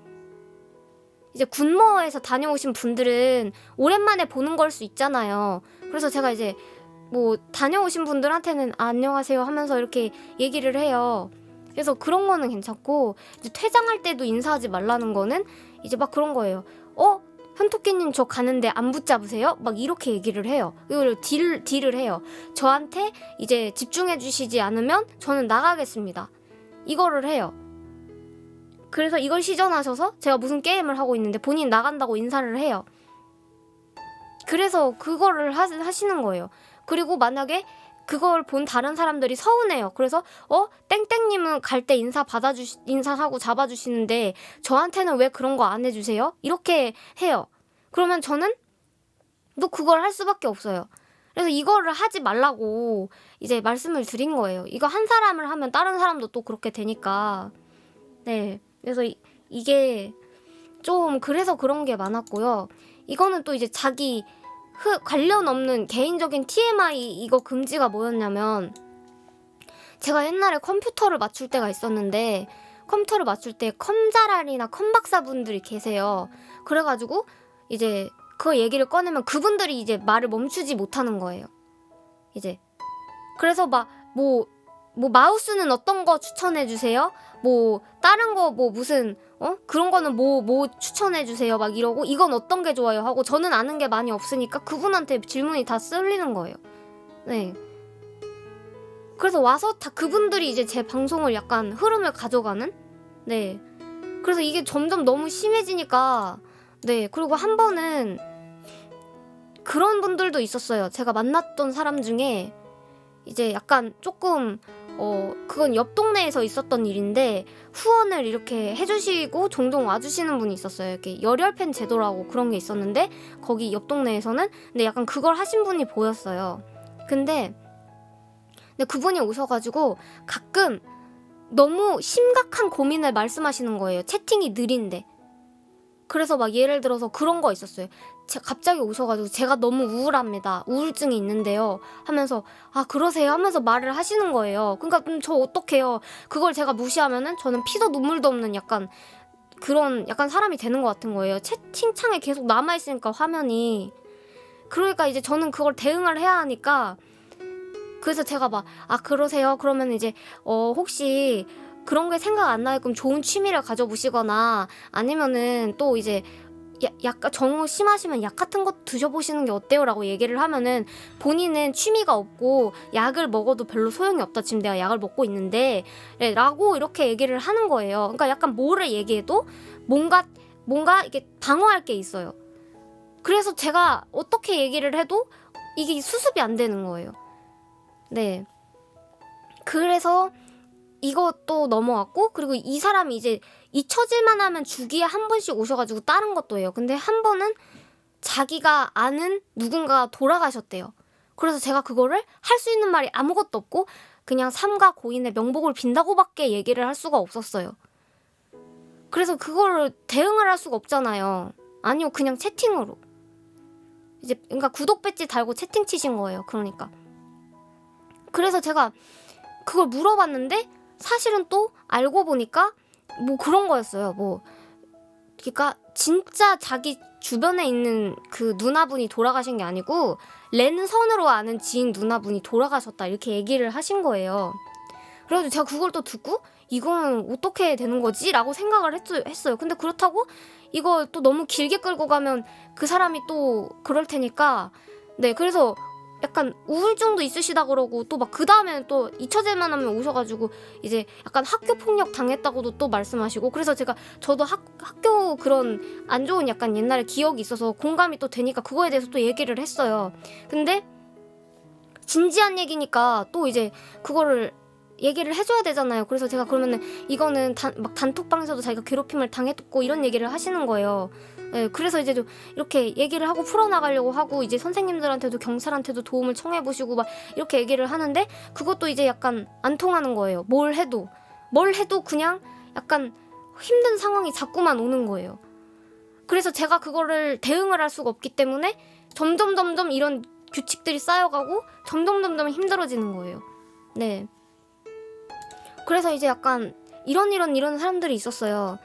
이제 군머에서 다녀오신 분들은 오랜만에 보는 걸 수 있잖아요. 그래서 제가 이제 뭐 다녀오신 분들한테는 안녕하세요 하면서 이렇게 얘기를 해요. 그래서 그런 거는 괜찮고 이제 퇴장할 때도 인사하지 말라는 거는 이제 막 그런 거예요. 현토끼님 저 가는데 안 붙잡으세요? 막 이렇게 얘기를 해요. 이걸 딜을 해요. 저한테 이제 집중해 주시지 않으면 저는 나가겠습니다. 이거를 해요. 그래서 이걸 시전하셔서 제가 무슨 게임을 하고 있는데 본인 나간다고 인사를 해요. 그래서 그거를 하시는 거예요. 그리고 만약에 그걸 본 다른 사람들이 서운해요. 그래서 땡땡님은 갈 때 인사하고 잡아주시는데 저한테는 왜 그런 거 안 해주세요? 이렇게 해요. 그러면 저는 또 그걸 할 수밖에 없어요. 그래서 이거를 하지 말라고 이제 말씀을 드린 거예요. 이거 한 사람을 하면 다른 사람도 또 그렇게 되니까. 네. 그래서 이게 좀 그래서 그런 게 많았고요. 이거는 또 이제 자기 관련 없는 개인적인 TMI 이거 금지가 뭐였냐면 제가 옛날에 컴퓨터를 맞출 때가 있었는데 컴퓨터를 맞출 때 컴자랄이나 컴박사분들이 계세요. 그래가지고 이제 그 얘기를 꺼내면 그분들이 이제 말을 멈추지 못하는 거예요. 이제 그래서 막 뭐 마우스는 어떤 거 추천해 주세요? 뭐 다른 거 뭐 무슨 그런 거는 뭐 추천해 주세요 막 이러고 이건 어떤 게 좋아요 하고 저는 아는 게 많이 없으니까 그분한테 질문이 다 쏠리는 거예요. 네. 그래서 와서 다 그분들이 이제 제 방송을 약간 흐름을 가져가는? 네. 그래서 이게 점점 너무 심해지니까 네. 그리고 한 번은 그런 분들도 있었어요. 제가 만났던 사람 중에 이제 약간 조금 그건 옆 동네에서 있었던 일인데 후원을 이렇게 해주시고 종종 와주시는 분이 있었어요. 이렇게 열혈팬 제도라고 그런 게 있었는데 거기 옆 동네에서는 근데 약간 그걸 하신 분이 보였어요. 근데 그분이 오셔가지고 가끔 너무 심각한 고민을 말씀하시는 거예요. 채팅이 느린데. 그래서 막 예를 들어서 그런 거 있었어요. 갑자기 오셔가지고 제가 너무 우울합니다. 우울증이 있는데요. 하면서 그러세요? 하면서 말을 하시는 거예요. 그러니까 저 어떡해요. 그걸 제가 무시하면은 저는 피도 눈물도 없는 약간 그런 약간 사람이 되는 것 같은 거예요. 채팅창에 계속 남아있으니까 화면이. 그러니까 이제 저는 그걸 대응을 해야 하니까 그래서 제가 막 그러세요? 그러면 이제 혹시 그런 게 생각 안 나게끔 좋은 취미를 가져보시거나 아니면은 또 이제 약간 정우 심하시면 약 같은 거 드셔보시는 게 어때요? 라고 얘기를 하면은 본인은 취미가 없고 약을 먹어도 별로 소용이 없다. 지금 내가 약을 먹고 있는데 라고 이렇게 얘기를 하는 거예요. 그러니까 약간 뭐를 얘기해도 뭔가 이게 방어할 게 있어요. 그래서 제가 어떻게 얘기를 해도 이게 수습이 안 되는 거예요. 네. 그래서 이것도 넘어왔고 그리고 이 사람이 이제 잊혀질만 하면 주기에 한 번씩 오셔가지고 다른 것도 해요. 근데 한 번은 자기가 아는 누군가가 돌아가셨대요. 그래서 제가 그거를 할 수 있는 말이 아무것도 없고 그냥 삼가 고인의 명복을 빈다고밖에 얘기를 할 수가 없었어요. 그래서 그거를 대응을 할 수가 없잖아요. 아니요, 그냥 채팅으로. 이제 그러니까 구독 배지 달고 채팅 치신 거예요. 그러니까. 그래서 제가 그걸 물어봤는데 사실은 또 알고 보니까 뭐 그런 거였어요. 뭐 그러니까 진짜 자기 주변에 있는 그 누나분이 돌아가신 게 아니고 랜선으로 아는 지인 누나분이 돌아가셨다 이렇게 얘기를 하신 거예요. 그래서 제가 그걸 또 듣고 이건 어떻게 되는 거지? 라고 생각을 했어요. 근데 그렇다고 이걸 또 너무 길게 끌고 가면 그 사람이 또 그럴 테니까 네, 그래서 약간 우울증도 있으시다 그러고 또 막 그 다음에는 또 잊혀질만 하면 오셔가지고 이제 약간 학교 폭력 당했다고도 또 말씀하시고 그래서 저도 학교 그런 안 좋은 약간 옛날에 기억이 있어서 공감이 또 되니까 그거에 대해서 또 얘기를 했어요. 근데 진지한 얘기니까 또 이제 그거를 얘기를 해줘야 되잖아요. 그래서 제가 그러면은 이거는 막 단톡방에서도 자기가 괴롭힘을 당했고 이런 얘기를 하시는 거예요. 네, 그래서 이제 좀 이렇게 얘기를 하고 풀어나가려고 하고 이제 선생님들한테도 경찰한테도 도움을 청해보시고 막 이렇게 얘기를 하는데 그것도 이제 약간 안 통하는 거예요. 뭘 해도 그냥 약간 힘든 상황이 자꾸만 오는 거예요. 그래서 제가 그거를 대응을 할 수가 없기 때문에 점점 이런 규칙들이 쌓여가고 점점 힘들어지는 거예요. 네. 그래서 이제 약간 이런 사람들이 있었어요.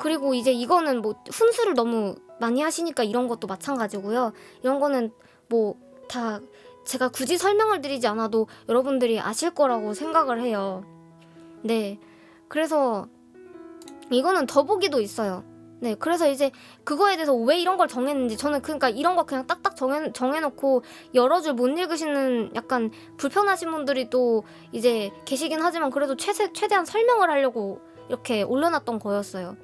그리고 이제 이거는 뭐 훈수를 너무 많이 하시니까 이런 것도 마찬가지고요. 이런 거는 뭐 다 제가 굳이 설명을 드리지 않아도 여러분들이 아실 거라고 생각을 해요. 네. 그래서 이거는 더보기도 있어요. 네. 그래서 이제 그거에 대해서 왜 이런 걸 정했는지 저는 그러니까 이런 거 그냥 딱딱 정해놓고 여러 줄 못 읽으시는 약간 불편하신 분들이 또 이제 계시긴 하지만 그래도 최대한 설명을 하려고 이렇게 올려놨던 거였어요.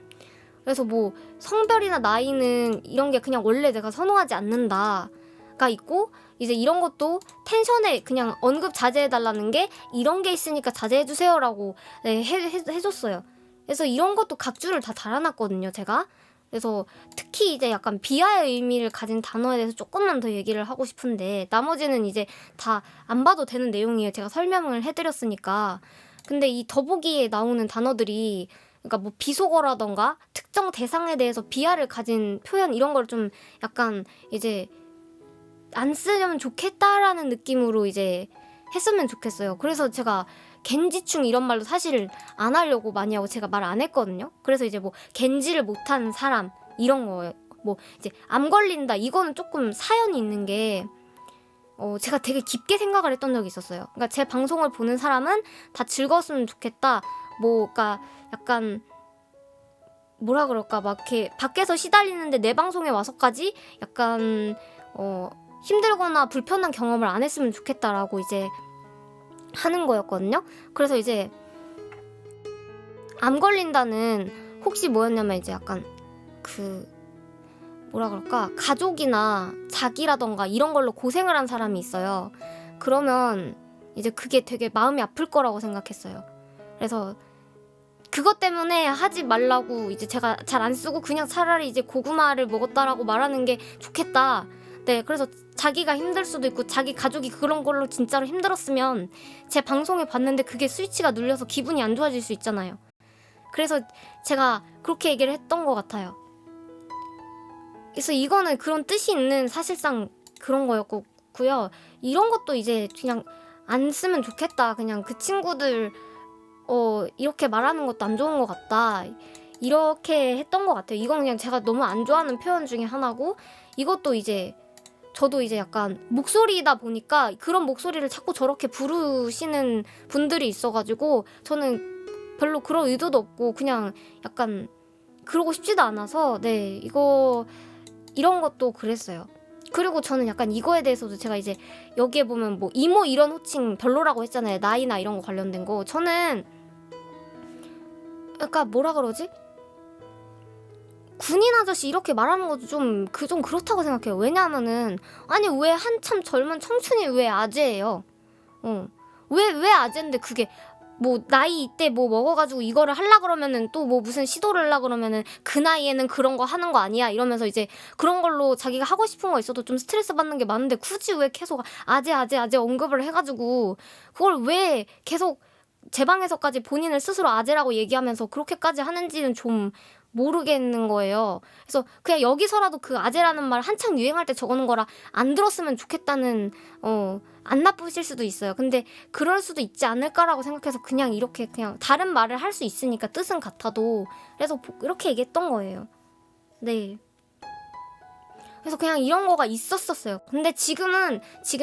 그래서 뭐 성별이나 나이는 이런 게 그냥 원래 내가 선호하지 않는다가 있고 이제 이런 것도 텐션에 그냥 언급 자제해달라는 게 이런 게 있으니까 자제해주세요라고 네, 해줬어요. 그래서 이런 것도 각주를 다 달아놨거든요, 제가. 그래서 특히 이제 약간 비하의 의미를 가진 단어에 대해서 조금만 더 얘기를 하고 싶은데 나머지는 이제 다 안 봐도 되는 내용이에요. 제가 설명을 해드렸으니까. 근데 이 더보기에 나오는 단어들이 그러니까 뭐 비속어라던가 특정 대상에 대해서 비하를 가진 표현 이런 걸 좀 약간 이제 안 쓰려면 좋겠다라는 느낌으로 이제 했으면 좋겠어요. 그래서 제가 겐지충 이런 말도 사실 안 하려고 많이 하고 제가 말 안 했거든요. 그래서 이제 뭐 겐지를 못하는 사람 이런 거예요. 뭐 이제 암 걸린다 이거는 조금 사연이 있는 게 제가 되게 깊게 생각을 했던 적이 있었어요. 그러니까 제 방송을 보는 사람은 다 즐거웠으면 좋겠다. 뭐 그러니까 약간 뭐라 그럴까 막 이렇게 밖에서 시달리는데 내 방송에 와서까지 약간 힘들거나 불편한 경험을 안 했으면 좋겠다라고 이제 하는 거였거든요. 그래서 이제 암 걸린다는 혹시 뭐였냐면 이제 약간 그 뭐라 그럴까 가족이나 자기라던가 이런 걸로 고생을 한 사람이 있어요. 그러면 이제 그게 되게 마음이 아플 거라고 생각했어요. 그래서 그것 때문에 하지 말라고 이제 제가 잘 안 쓰고 그냥 차라리 이제 고구마를 먹었다라고 말하는 게 좋겠다. 네, 그래서 자기가 힘들 수도 있고 자기 가족이 그런 걸로 진짜로 힘들었으면 제 방송에 봤는데 그게 스위치가 눌려서 기분이 안 좋아질 수 있잖아요. 그래서 제가 그렇게 얘기를 했던 것 같아요. 그래서 이거는 그런 뜻이 있는 사실상 그런 거였고요. 이런 것도 이제 그냥 안 쓰면 좋겠다. 그냥 그 친구들 이렇게 말하는 것도 안 좋은 것 같다. 이렇게 했던 것 같아요. 이건 그냥 제가 너무 안 좋아하는 표현 중에 하나고 이것도 이제 저도 이제 약간 목소리다 보니까 그런 목소리를 자꾸 저렇게 부르시는 분들이 있어가지고 저는 별로 그런 의도도 없고 그냥 약간 그러고 싶지도 않아서 네 이런 것도 그랬어요. 그리고 저는 약간 이거에 대해서도 제가 이제 여기에 보면 뭐 이모 이런 호칭 별로라고 했잖아요. 나이나 이런 거 관련된 거. 저는 약간 뭐라 그러지? 군인 아저씨 이렇게 말하는 것도 좀 그렇다고 생각해요. 왜냐하면은 아니 왜 한참 젊은 청춘이 왜 아재예요? 왜 아재인데 그게 뭐 나이 이때 뭐 먹어가지고 이거를 하려 그러면은 또 뭐 무슨 시도를 하려 그러면은 그 나이에는 그런 거 하는 거 아니야 이러면서 이제 그런 걸로 자기가 하고 싶은 거 있어도 좀 스트레스 받는 게 많은데 굳이 왜 계속 아재 언급을 해가지고 그걸 왜 계속 제 방에서까지 본인을 스스로 아재라고 얘기하면서 그렇게까지 하는지는 좀 모르겠는 거예요. 그래서 그냥 여기서라도 그 아재라는 말 한창 유행할 때 적어놓은 거라 안 들었으면 좋겠다는 안 나쁘실 수도 있어요. 근데 그럴 수도 있지 않을까라고 생각해서 그냥 이렇게 그냥 다른 말을 할 수 있으니까 뜻은 같아도 그래서 이렇게 얘기했던 거예요. 네. 그래서 그냥 이런 거가 있었어요. 근데 지금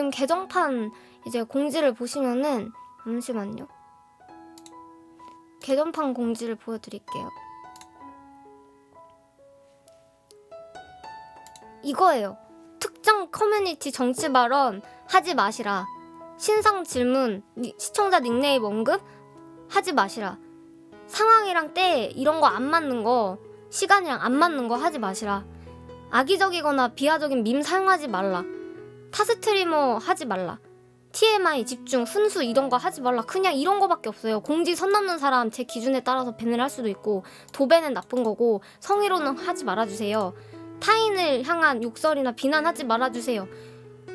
개정판 이제 공지를 보시면은 잠시만요. 개정판 공지를 보여드릴게요. 이거예요. 특정 커뮤니티 정치 발언 하지 마시라. 신상 질문, 시청자 닉네임 언급 하지 마시라. 상황이랑 때 이런 거 안 맞는 거, 시간이랑 안 맞는 거 하지 마시라. 악의적이거나 비하적인 밈 사용하지 말라. 타 스트리머 하지 말라. TMI 집중, 훈수 이런 거 하지 말라. 그냥 이런 거밖에 없어요. 공지 선 넘는 사람 제 기준에 따라서 밴을 할 수도 있고 도배는 나쁜 거고 성희롱은 하지 말아주세요. 타인을 향한 욕설이나 비난하지 말아주세요.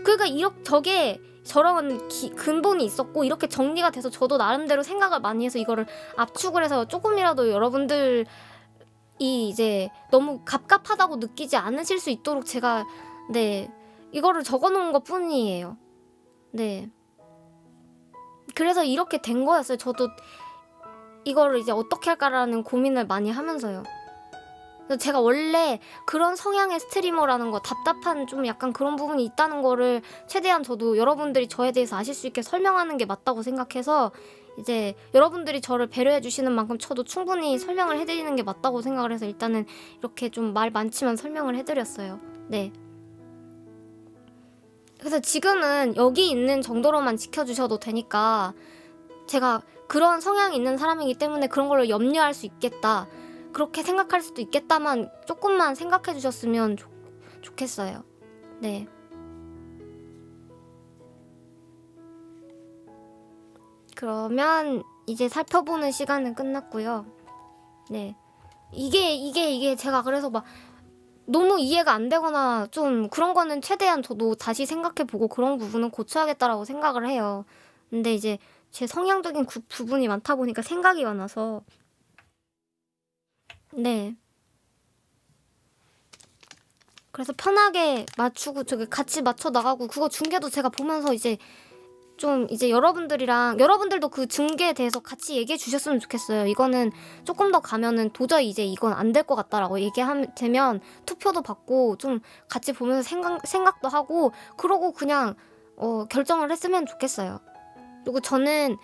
그러니까 저게 저런 근본이 있었고 이렇게 정리가 돼서 저도 나름대로 생각을 많이 해서 이거를 압축을 해서 조금이라도 여러분들이 이제 너무 갑갑하다고 느끼지 않으실 수 있도록 제가 이거를 적어놓은 것 뿐이에요. 네. 그래서 이렇게 된 거였어요. 저도 이거를 이제 어떻게 할까라는 고민을 많이 하면서요. 제가 원래 그런 성향의 스트리머라는 거 답답한 좀 약간 그런 부분이 있다는 거를 최대한 저도 여러분들이 저에 대해서 아실 수 있게 설명하는 게 맞다고 생각해서 이제 여러분들이 저를 배려해 주시는 만큼 저도 충분히 설명을 해드리는 게 맞다고 생각을 해서 일단은 이렇게 좀 말 많지만 설명을 해드렸어요. 네. 그래서 지금은 여기 있는 정도로만 지켜주셔도 되니까 제가 그런 성향이 있는 사람이기 때문에 그런 걸로 염려할 수 있겠다. 그렇게 생각할 수도 있겠다만 조금만 생각해 주셨으면 좋겠어요. 네. 그러면 이제 살펴보는 시간은 끝났고요. 네. 이게 제가 그래서 막 너무 이해가 안 되거나 좀 그런 거는 최대한 저도 다시 생각해보고 그런 부분은 고쳐야겠다라고 생각을 해요. 근데 이제 제 성향적인 부분이 많다 보니까 생각이 많아서 네. 그래서 편하게 맞추고 저기 같이 맞춰 나가고 그거 중계도 제가 보면서 이제 좀 이제 여러분들도 그 중계에 대해서 같이 얘기해 주셨으면 좋겠어요. 이거는 조금 더 가면은 도저히 이제 이건 안 될 것 같다라고 얘기하면 되면 투표도 받고 좀 같이 보면서 생각도 하고 그러고 그냥 결정을 했으면 좋겠어요. 그리고 저는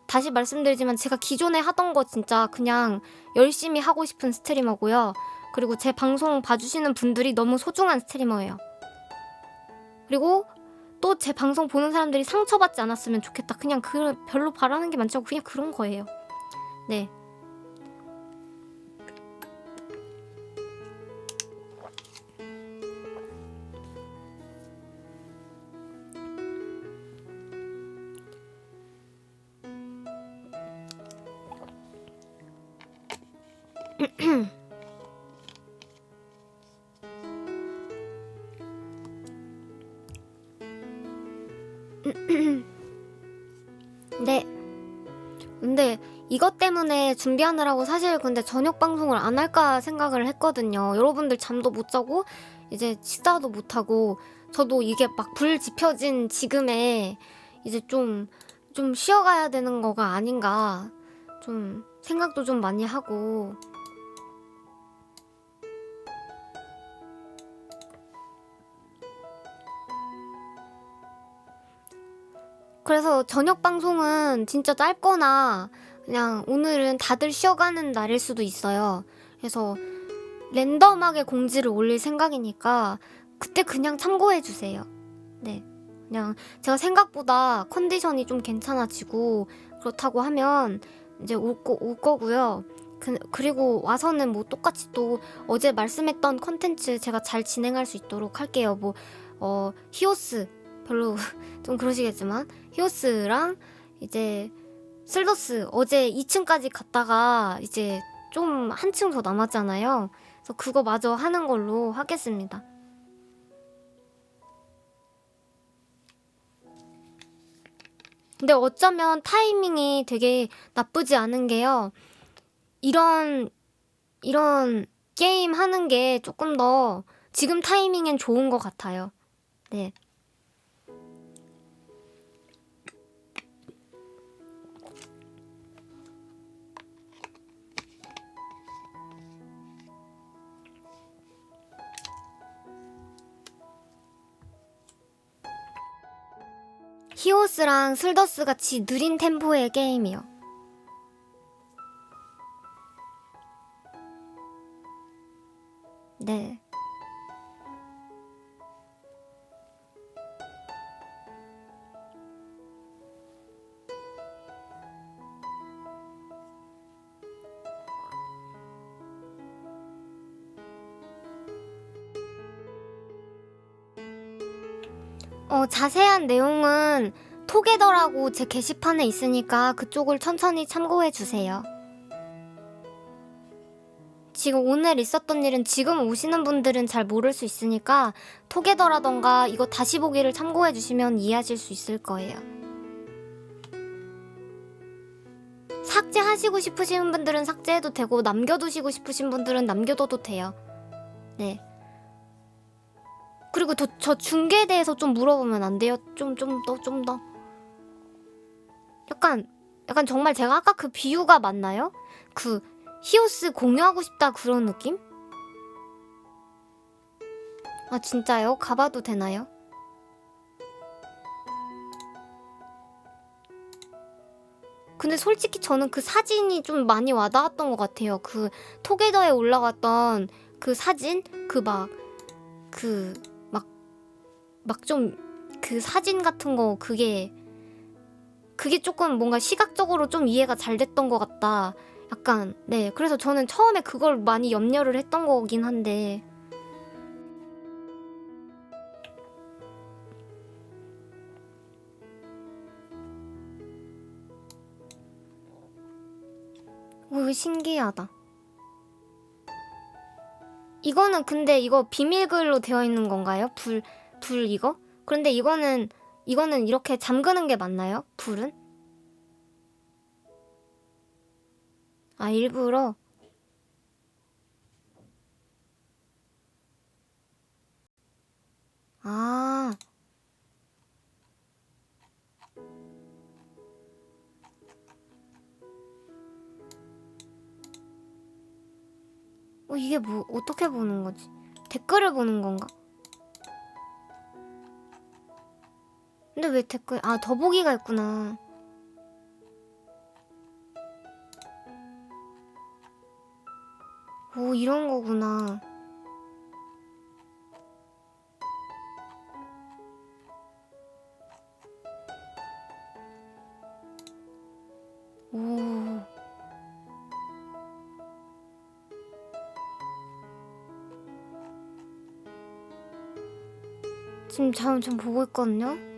다시 말씀드리지만 제가 기존에 하던 거 진짜 그냥 열심히 하고 싶은 스트리머고요. 그리고 제 방송 봐주시는 분들이 너무 소중한 스트리머예요. 그리고 또 제 방송 보는 사람들이 상처받지 않았으면 좋겠다. 그냥 별로 바라는 게 많지 않고 그냥 그런 거예요. 네. 네. 근데 이것 때문에 준비하느라고 사실 근데 저녁 방송을 안 할까 생각을 했거든요. 여러분들 잠도 못 자고 이제 식사도 못 하고 저도 이게 막 불 지펴진 지금에 이제 좀 쉬어가야 되는 거가 아닌가 좀 생각도 좀 많이 하고 그래서 저녁 방송은 진짜 짧거나 그냥 오늘은 다들 쉬어가는 날일 수도 있어요. 그래서 랜덤하게 공지를 올릴 생각이니까 그때 그냥 참고해주세요. 네. 그냥 제가 생각보다 컨디션이 좀 괜찮아지고 그렇다고 하면 이제 올 거고요. 그리고 와서는 뭐 똑같이 또 어제 말씀했던 컨텐츠 제가 잘 진행할 수 있도록 할게요. 히오스 별로 좀 그러시겠지만 히오스랑 이제 슬더스 어제 2층까지 갔다가 이제 좀 한층 더 남았잖아요. 그래서 그거 마저 하는 걸로 하겠습니다. 근데 어쩌면 타이밍이 되게 나쁘지 않은 게요. 이런 게임 하는 게 조금 더 지금 타이밍엔 좋은 것 같아요. 네. 히오스랑 슬더스 같이 느린 템포의 게임이요. 네. 자세한 내용은 토게더라고 제 게시판에 있으니까 그쪽을 천천히 참고해 주세요. 지금 오늘 있었던 일은 지금 오시는 분들은 잘 모를 수 있으니까 토게더라던가 이거 다시 보기를 참고해 주시면 이해하실 수 있을 거예요. 삭제하시고 싶으신 분들은 삭제해도 되고 남겨두시고 싶으신 분들은 남겨둬도 돼요. 네. 그리고 저 중계에 대해서 좀 물어보면 안 돼요? 좀 더. 약간 정말 제가 아까 그 비유가 맞나요? 그 히오스 공유하고 싶다 그런 느낌? 아 진짜요? 가봐도 되나요? 근데 솔직히 저는 그 사진이 좀 많이 와닿았던 것 같아요. 그 토게더에 올라갔던 그 사진? 좀 그 사진 같은 거 그게 조금 뭔가 시각적으로 좀 이해가 잘 됐던 것 같다. 약간 네 그래서 저는 처음에 그걸 많이 염려를 했던 거긴 한데 오 신기하다. 이거는 근데 이거 비밀글로 되어 있는 건가요? 불 이거? 그런데 이거는 이렇게 잠그는 게 맞나요? 불은? 아 일부러? 아 이게 뭐 어떻게 보는 거지? 댓글을 보는 건가? 근데 왜 댓글 더보기가 있구나. 오 이런 거구나. 오 지금 좀 보고 있거든요.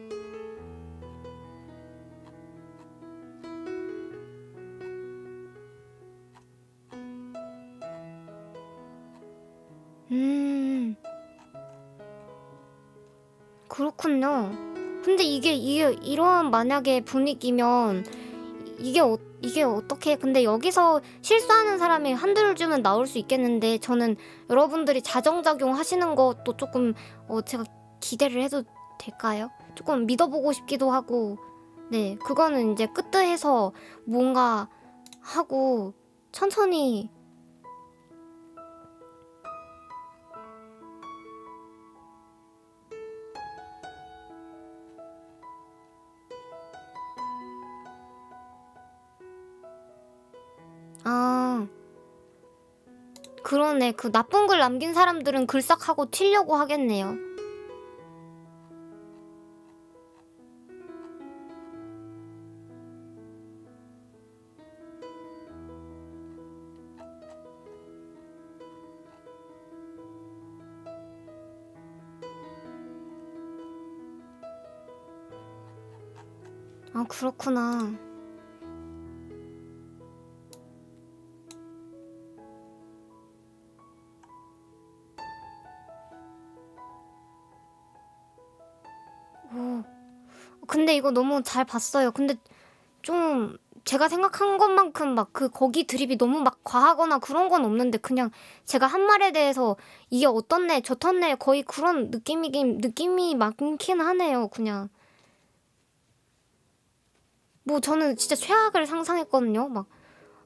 그렇군요. 근데 이게 이런 만약에 분위기면 이게 어떻게 근데 여기서 실수하는 사람이 한두 줌은 나올 수 있겠는데 저는 여러분들이 자정작용 하시는 것도 조금 제가 기대를 해도 될까요? 조금 믿어보고 싶기도 하고 네 그거는 이제 끄트해서 뭔가 하고 천천히 아 그러네. 그 나쁜 글 남긴 사람들은 글싹 하고 튀려고 하겠네요. 아 그렇구나. 근데 이거 너무 잘 봤어요. 근데 좀 제가 생각한 것만큼 막 거기 드립이 너무 막 과하거나 그런 건 없는데, 그냥 제가 한 말에 대해서 이게 어떻네 저떻네 거의 그런 느낌이 많긴 하네요. 그냥 뭐 저는 진짜 최악을 상상했거든요. 막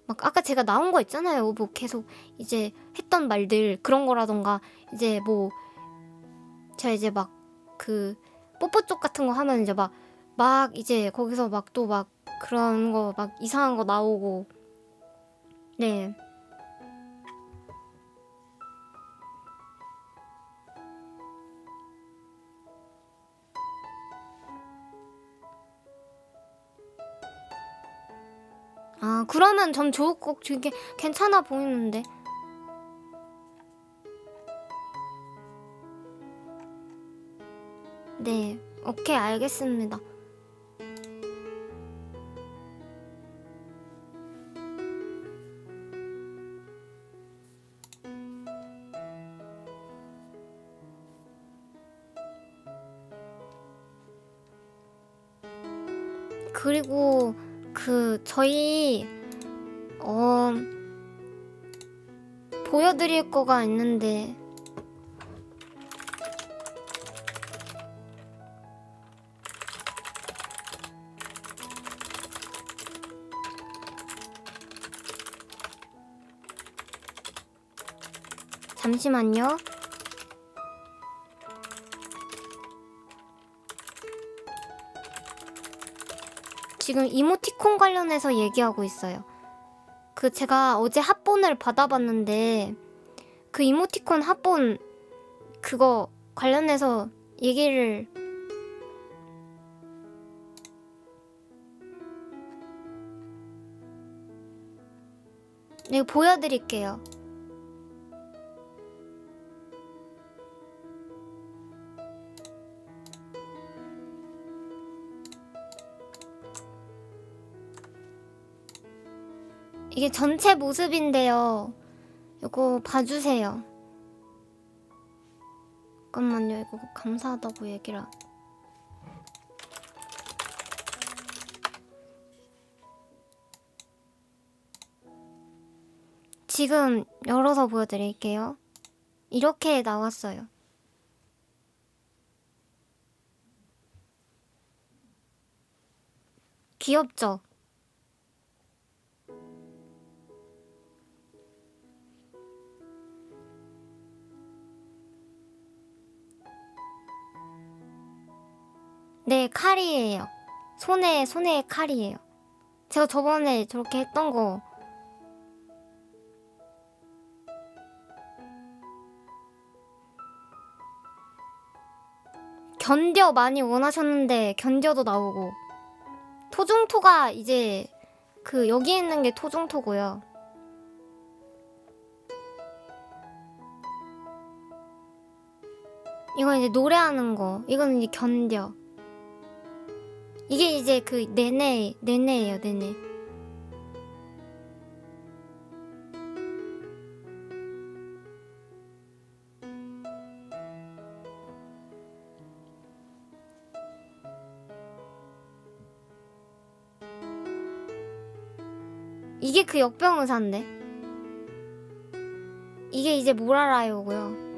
아까 제가 나온 거 있잖아요. 뭐 계속 이제 했던 말들 그런 거라던가, 이제 뭐 제가 이제 막 그 뽀뽀 쪽 같은 거 하면 이제 막 이제 거기서 막 또 막 그런 거 막 이상한 거 나오고. 네. 아, 그러면 전 좋을 거 되게 괜찮아 보이는데. 네. 오케이, 알겠습니다. 그리고 저희 보여드릴 거가 있는데, 잠시만요. 지금 이모티콘 관련해서 얘기하고 있어요. 제가 어제 합본을 받아봤는데, 그 이모티콘 합본 그거 관련해서 얘기를 네, 보여드릴게요. 이게 전체 모습인데요. 이거 봐주세요. 잠깐만요. 이거 감사하다고 얘기를 지금 열어서 보여드릴게요. 이렇게 나왔어요. 귀엽죠? 네, 칼이에요. 손에 칼이에요. 제가 저번에 저렇게 했던 거. 견뎌 많이 원하셨는데 견뎌도 나오고. 토중토가 이제 여기 있는 게 토중토고요. 이건 이제 노래하는 거. 이건 이제 견뎌. 이게 이제 네네예요, 네네. 이게 역병의사인데. 이게 이제 뭘 알아요고요.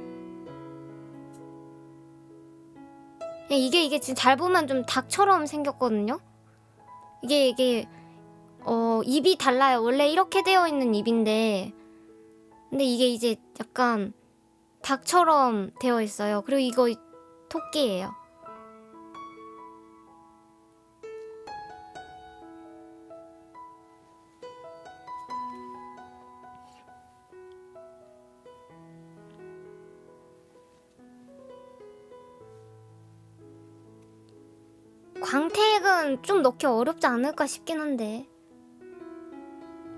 이게 지금 잘 보면 좀 닭처럼 생겼거든요. 이게 입이 달라요. 원래 이렇게 되어 있는 입인데, 근데 이게 이제 약간 닭처럼 되어 있어요. 그리고 이거 토끼예요. 광택은 좀 넣기 어렵지 않을까 싶긴 한데,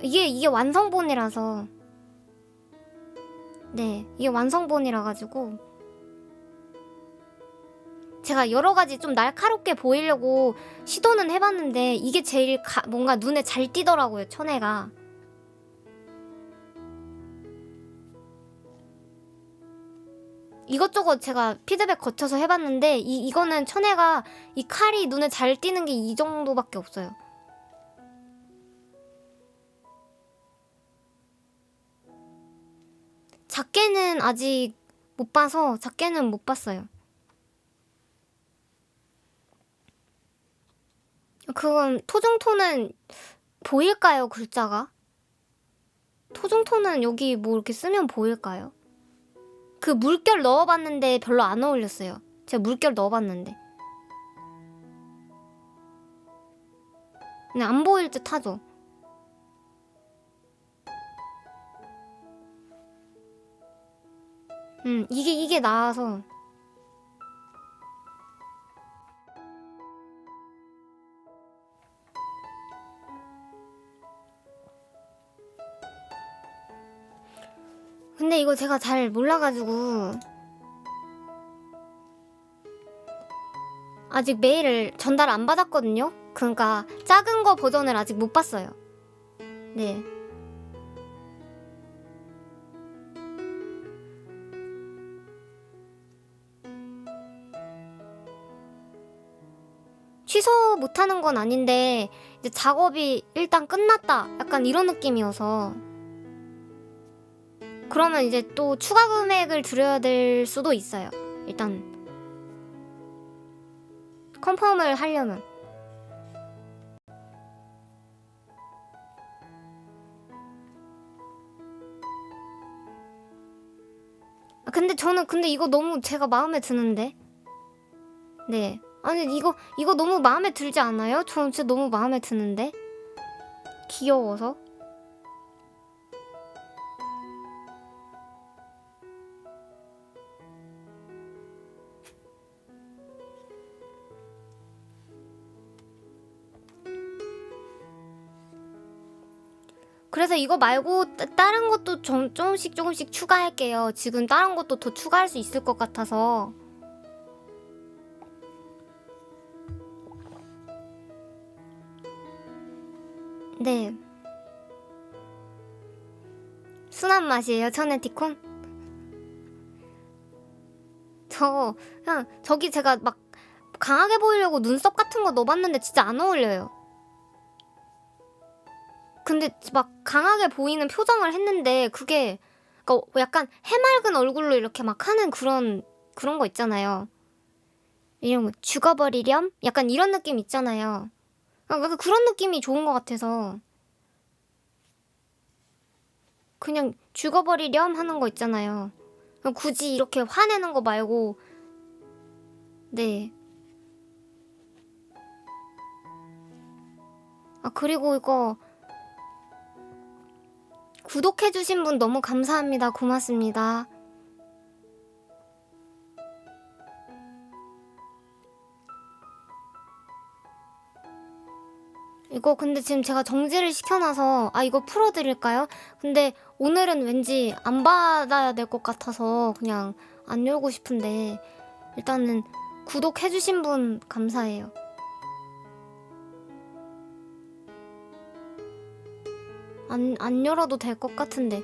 이게 완성본이라서. 네, 이게 완성본이라 가지고 제가 여러 가지 좀 날카롭게 보이려고 시도는 해봤는데, 이게 제일 뭔가 눈에 잘 띄더라고요, 천혜가. 이것저것 제가 피드백 거쳐서 해봤는데 이거는 천혜가 이 칼이 눈에 잘 띄는 게 이 정도밖에 없어요. 작게는 아직 못 봐서 작게는 못 봤어요. 그건 토중토는 보일까요, 글자가? 토중토는 여기 뭐 이렇게 쓰면 보일까요? 그 물결 넣어봤는데 별로 안 어울렸어요. 제가 물결 넣어봤는데. 그냥 안 보일 듯 하죠. 이게 나아서. 근데 이거 제가 잘 몰라가지고 아직 메일을 전달 안 받았거든요. 그러니까 작은 거 버전을 아직 못 봤어요. 네. 취소 못하는 건 아닌데 이제 작업이 일단 끝났다 약간 이런 느낌이어서 그러면 이제 또 추가 금액을 드려야 될 수도 있어요. 일단 컨펌을 하려면. 근데 이거 너무 제가 마음에 드는데. 네. 아니 이거 너무 마음에 들지 않아요? 저는 진짜 너무 마음에 드는데. 귀여워서. 그래서 이거 말고 다른 것도 조금씩 추가할게요. 지금 다른 것도 더 추가할 수 있을 것 같아서. 네. 순한 맛이에요, 천혜티콘? 저기 제가 막 강하게 보이려고 눈썹 같은 거 넣어봤는데 진짜 안 어울려요. 근데 막 강하게 보이는 표정을 했는데 그게 그러니까 약간 해맑은 얼굴로 이렇게 막 하는 그런 거 있잖아요. 이런 거 죽어버리렴? 약간 이런 느낌 있잖아요. 그러니까 그런 느낌이 좋은 것 같아서 그냥 죽어버리렴 하는 거 있잖아요. 굳이 이렇게 화내는 거 말고. 네. 그리고 이거 구독해주신 분 너무 감사합니다. 고맙습니다. 이거 근데 지금 제가 정지를 시켜놔서 이거 풀어드릴까요? 근데 오늘은 왠지 안 받아야 될 것 같아서 그냥 안 열고 싶은데 일단은 구독해주신 분 감사해요. 안 열어도 될 것 같은데.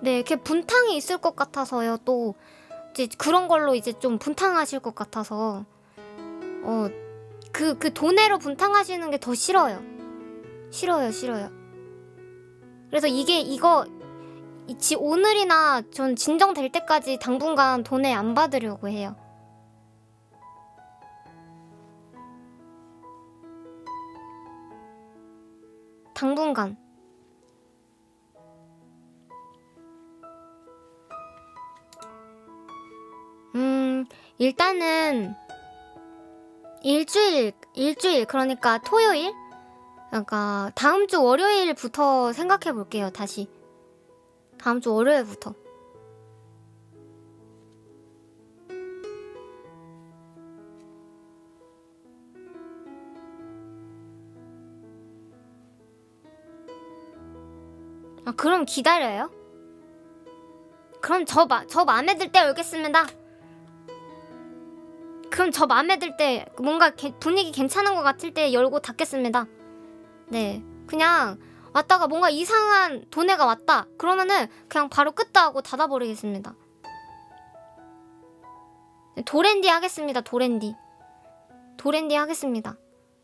네, 이렇게 분탕이 있을 것 같아서요. 또 이제 그런 걸로 이제 좀 분탕하실 것 같아서 그 돈으로 분탕하시는 게 더 싫어요. 싫어요. 그래서 이거 오늘이나 전 진정될 때까지 당분간 돈에 안 받으려고 해요. 당분간. 일단은 일주일 그러니까 토요일? 그러니까 다음 주 월요일부터 생각해 볼게요. 다시 다음 주 월요일부터. 그럼 기다려요? 그럼 저 마음에 들 때 열겠습니다. 그럼 저 마음에 들 때 뭔가 분위기 괜찮은 것 같을 때 열고 닫겠습니다. 네. 그냥 왔다가 뭔가 이상한 도네가 왔다 그러면은 그냥 바로 끄다 하고 닫아버리겠습니다. 도랜디 하겠습니다. 도랜디 하겠습니다.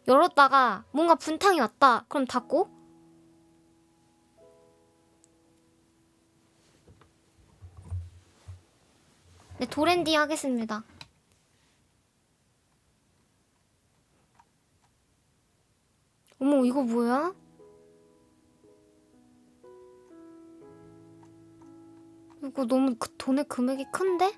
열었다가 뭔가 분탕이 왔다 그럼 닫고, 네, 도랜디 하겠습니다. 어머, 이거 뭐야? 이거 너무 돈의 금액이 큰데?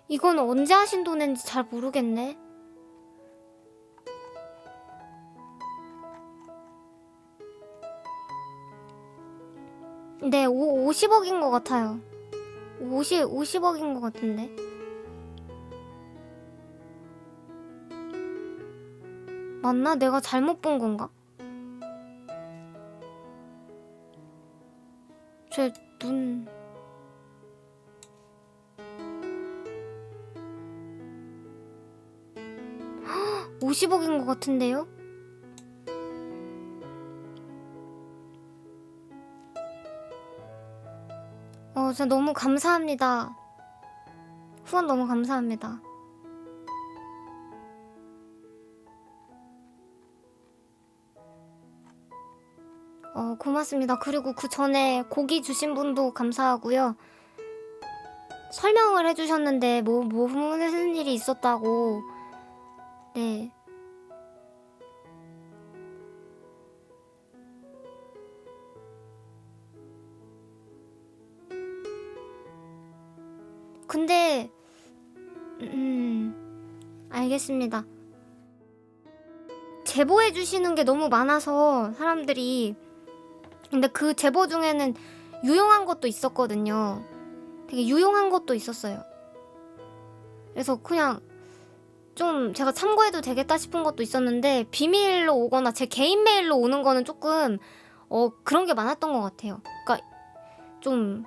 이건 언제 하신 돈인지 잘 모르겠네. 네, 50억인 것 같아요. 50억인 것 같은데. 맞나? 내가 잘못 본 건가? 제 눈... 50억인 것 같은데요? 진짜 너무 감사합니다. 후원 너무 감사합니다. 고맙습니다. 그리고 그 전에 고기 주신 분도 감사하고요. 설명을 해주셨는데 무슨 일이 있었다고. 네. 근데 알겠습니다. 제보해 주시는 게 너무 많아서 사람들이. 근데 그 제보 중에는 유용한 것도 있었거든요. 되게 유용한 것도 있었어요. 그래서 그냥 좀 제가 참고해도 되겠다 싶은 것도 있었는데, 비밀로 오거나 제 개인 메일로 오는 거는 조금 그런 게 많았던 것 같아요. 그러니까 좀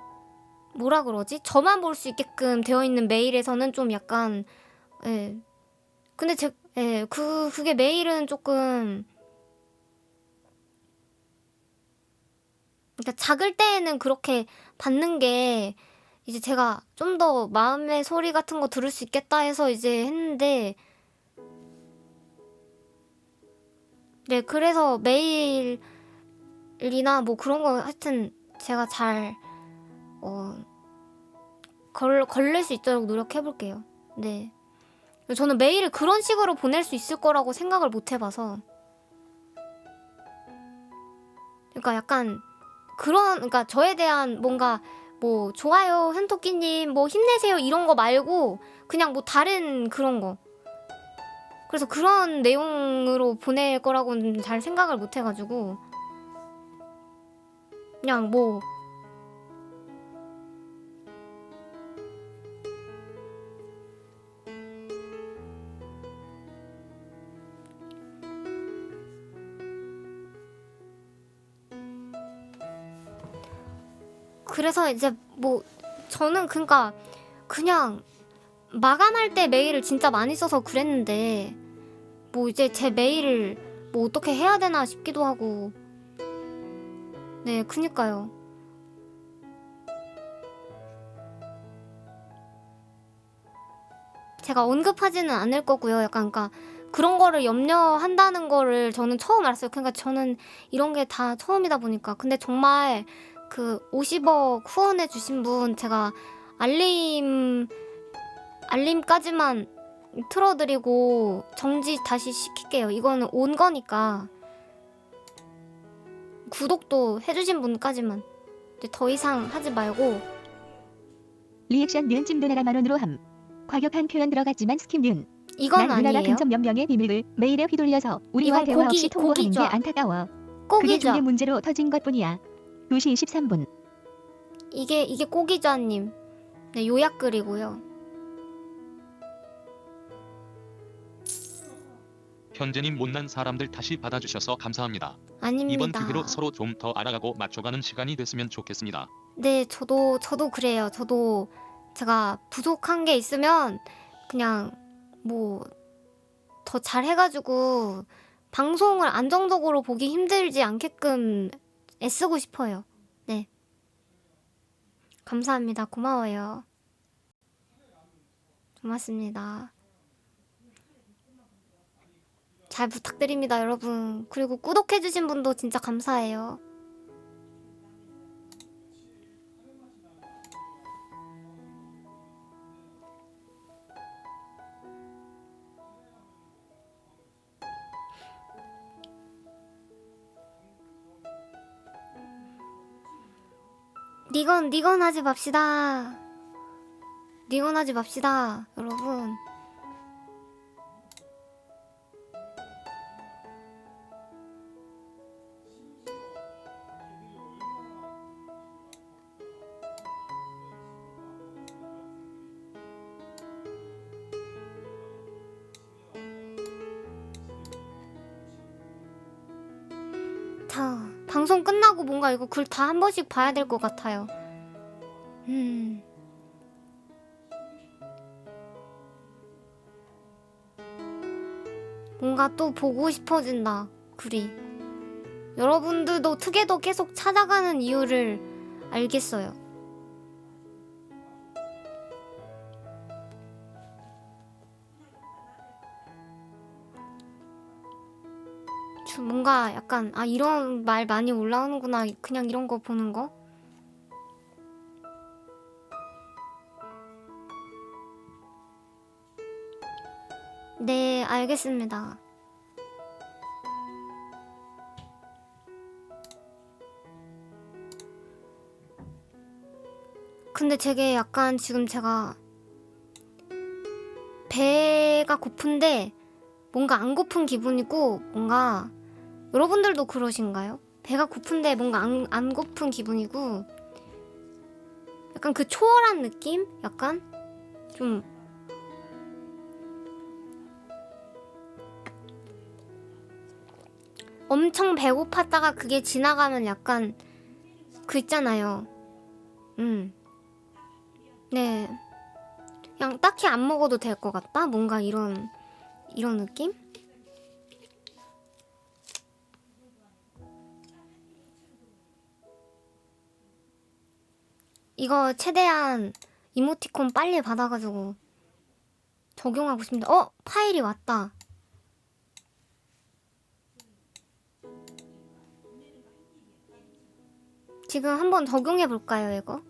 뭐라 그러지? 저만 볼 수 있게끔 되어 있는 메일에서는 좀 약간, 예. 근데 그게 메일은 조금, 그러니까 작을 때에는 그렇게 받는 게 이제 제가 좀 더 마음의 소리 같은 거 들을 수 있겠다 해서 이제 했는데, 네, 그래서 메일이나 뭐 그런 거 하여튼 제가 잘 걸릴 수 있도록 노력해볼게요. 네. 저는 메일을 그런 식으로 보낼 수 있을 거라고 생각을 못 해봐서. 그러니까 약간 그러니까 저에 대한 뭔가 뭐 좋아요 현토끼님 뭐 힘내세요 이런 거 말고 그냥 뭐 다른 그런 거. 그래서 그런 내용으로 보낼 거라고는 잘 생각을 못 해가지고 그냥 뭐 그래서 이제 뭐 저는 그러니까 그냥 마감할 때 메일을 진짜 많이 써서 그랬는데 뭐 이제 제 메일을 뭐 어떻게 해야 되나 싶기도 하고. 네, 그니까요. 제가 언급하지는 않을 거고요. 약간 그러니까 그런 거를 염려한다는 거를 저는 처음 알았어요. 그러니까 저는 이런 게 다 처음이다 보니까. 근데 정말 그 50억 후원해 주신 분 제가 알림까지만 틀어드리고 정지 다시 시킬게요. 이거는 온 거니까. 구독도 해주신 분까지만. 더 이상 하지 말고. 리액션 니은 찜도나라 만원으로 함. 과격한 표현 들어갔지만 스킵 니은. 이건 난 누나가 아니에요. 근접 몇 명의 비밀을 메일에 휘둘려서 우리와 이건 대화 고기, 없이 통보하는 게 고기죠. 안타까워. 그게 꼭이죠. 중개 문제로 터진 것뿐이야. 2시 23분. 이게 꼭이죠님. 네, 요약글이고요. 현재님 못난 사람들 다시 받아주셔서 감사합니다. 이번 아닙니다. 기회로 서로 좀 더 알아가고 맞춰가는 시간이 됐으면 좋겠습니다. 네, 저도 그래요. 저도 제가 부족한 게 있으면 그냥 뭐 더 잘해가지고 방송을 안정적으로 보기 힘들지 않게끔 애쓰고 싶어요. 네. 감사합니다. 고마워요. 고맙습니다. 잘 부탁드립니다, 여러분. 그리고 구독해주신 분도 진짜 감사해요. 니건 하지 맙시다. 니건 하지 맙시다, 여러분. 자, 방송 끝나고 뭔가 이거 글 다 한 번씩 봐야 될 것 같아요. 뭔가 또 보고 싶어진다, 글이. 여러분들도 투게더 계속 찾아가는 이유를 알겠어요. 뭔가 약간 이런 말 많이 올라오는구나, 그냥 이런 거 보는 거. 네, 알겠습니다. 근데 되게 약간 지금 제가 배가 고픈데 뭔가 안 고픈 기분이고, 뭔가 여러분들도 그러신가요? 배가 고픈데 뭔가 안 고픈 기분이고, 약간 그 초월한 느낌? 약간 좀 엄청 배고팠다가 그게 지나가면 약간 그 있잖아요. 네, 그냥 딱히 안 먹어도 될 것 같다? 뭔가 이런 느낌? 이거 최대한 이모티콘 빨리 받아가지고 적용하고 싶습니다. 파일이 왔다. 지금 한번 적용해볼까요, 이거?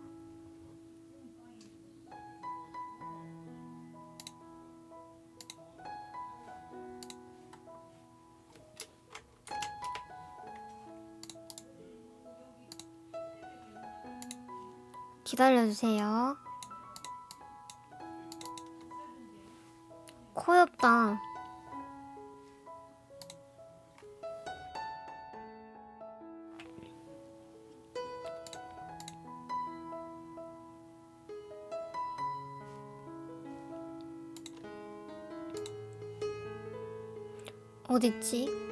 기다려주세요. 코엽다. 어딨지?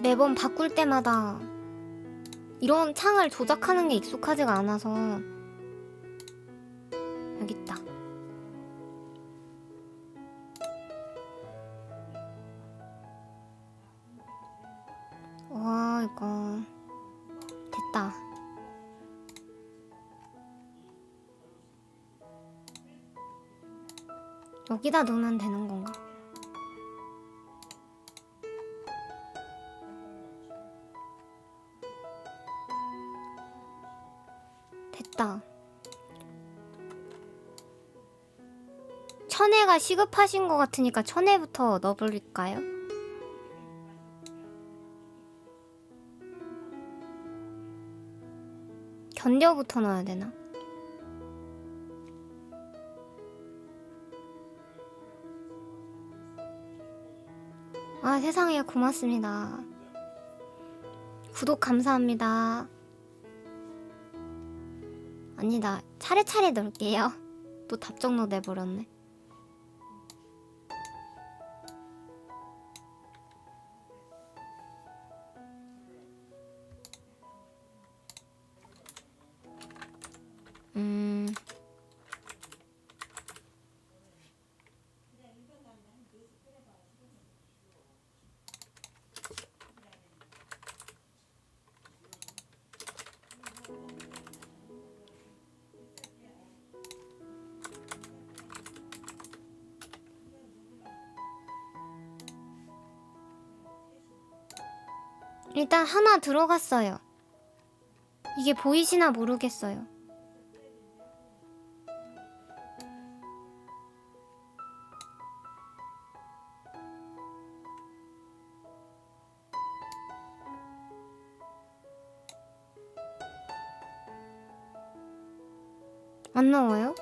매번 바꿀 때마다 이런 창을 조작하는 게 익숙하지가 않아서. 여기 있다. 와, 이거 됐다. 여기다 넣으면 되는 건가? 됐다. 천혜가 시급하신 것 같으니까 천혜부터 넣어버릴까요? 견뎌부터 넣어야 되나? 세상에 고맙습니다. 구독 감사합니다. 아니다, 차례차례 넣을게요. 또 답정너 내버렸네. 일단 하나 들어갔어요. 이게 보이시나 모르겠어요. 안 나와요?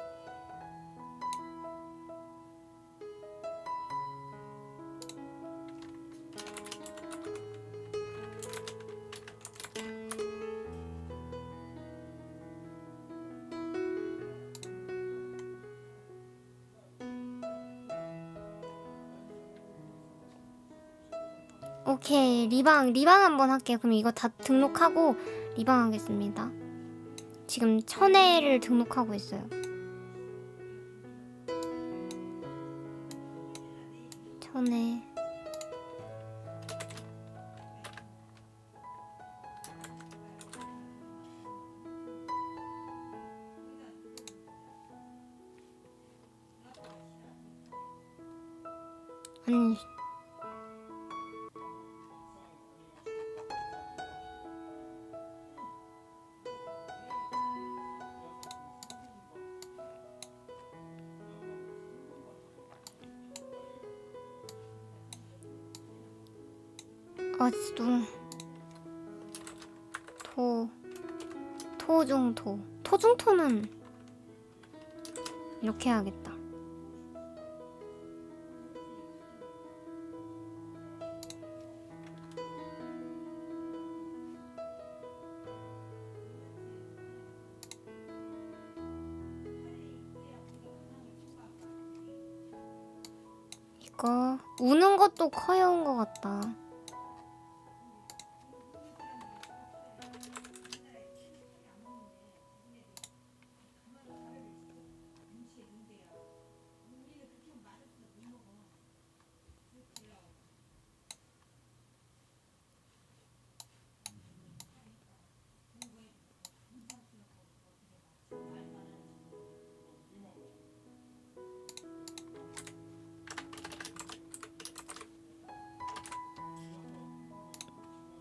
오케이, 리방 한번 할게요. 그럼 이거 다 등록하고 리방 하겠습니다. 지금 1000회를 등록하고 있어요. 1000회. 아니, 토중토는 이렇게 해야겠다. 이거 우는 것도 커요운 것 같다.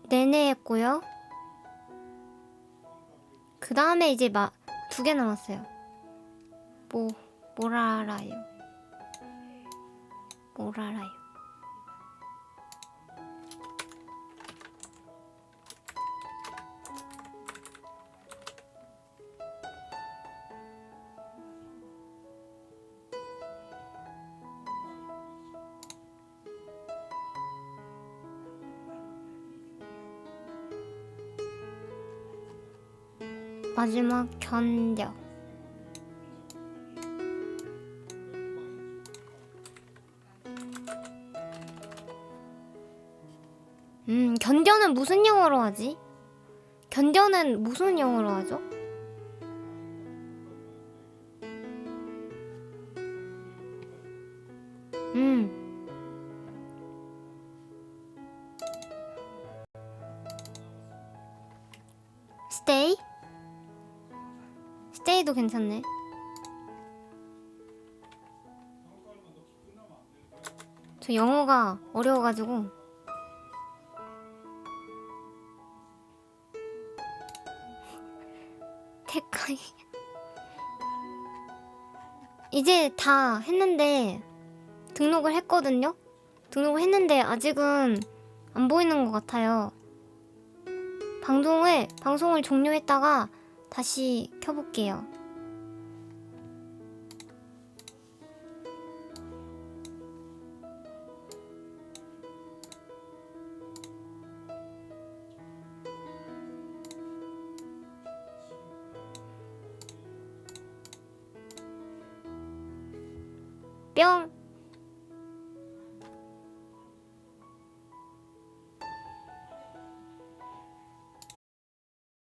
내내 했고요. 그 다음에 이제 2개 남았어요. 뭘 알아요? 뭘 알아요? 마지막 견뎌. 견뎌는 무슨 영어로 하지? 견뎌는 무슨 영어로 하죠? stay? stay도 괜찮네. 저 영어가 어려워가지고. 테카이. 이제 다 했는데 등록을 했거든요? 등록을 했는데 아직은 안 보이는 것 같아요. 방송을 종료했다가 다시 켜볼게요. 뿅!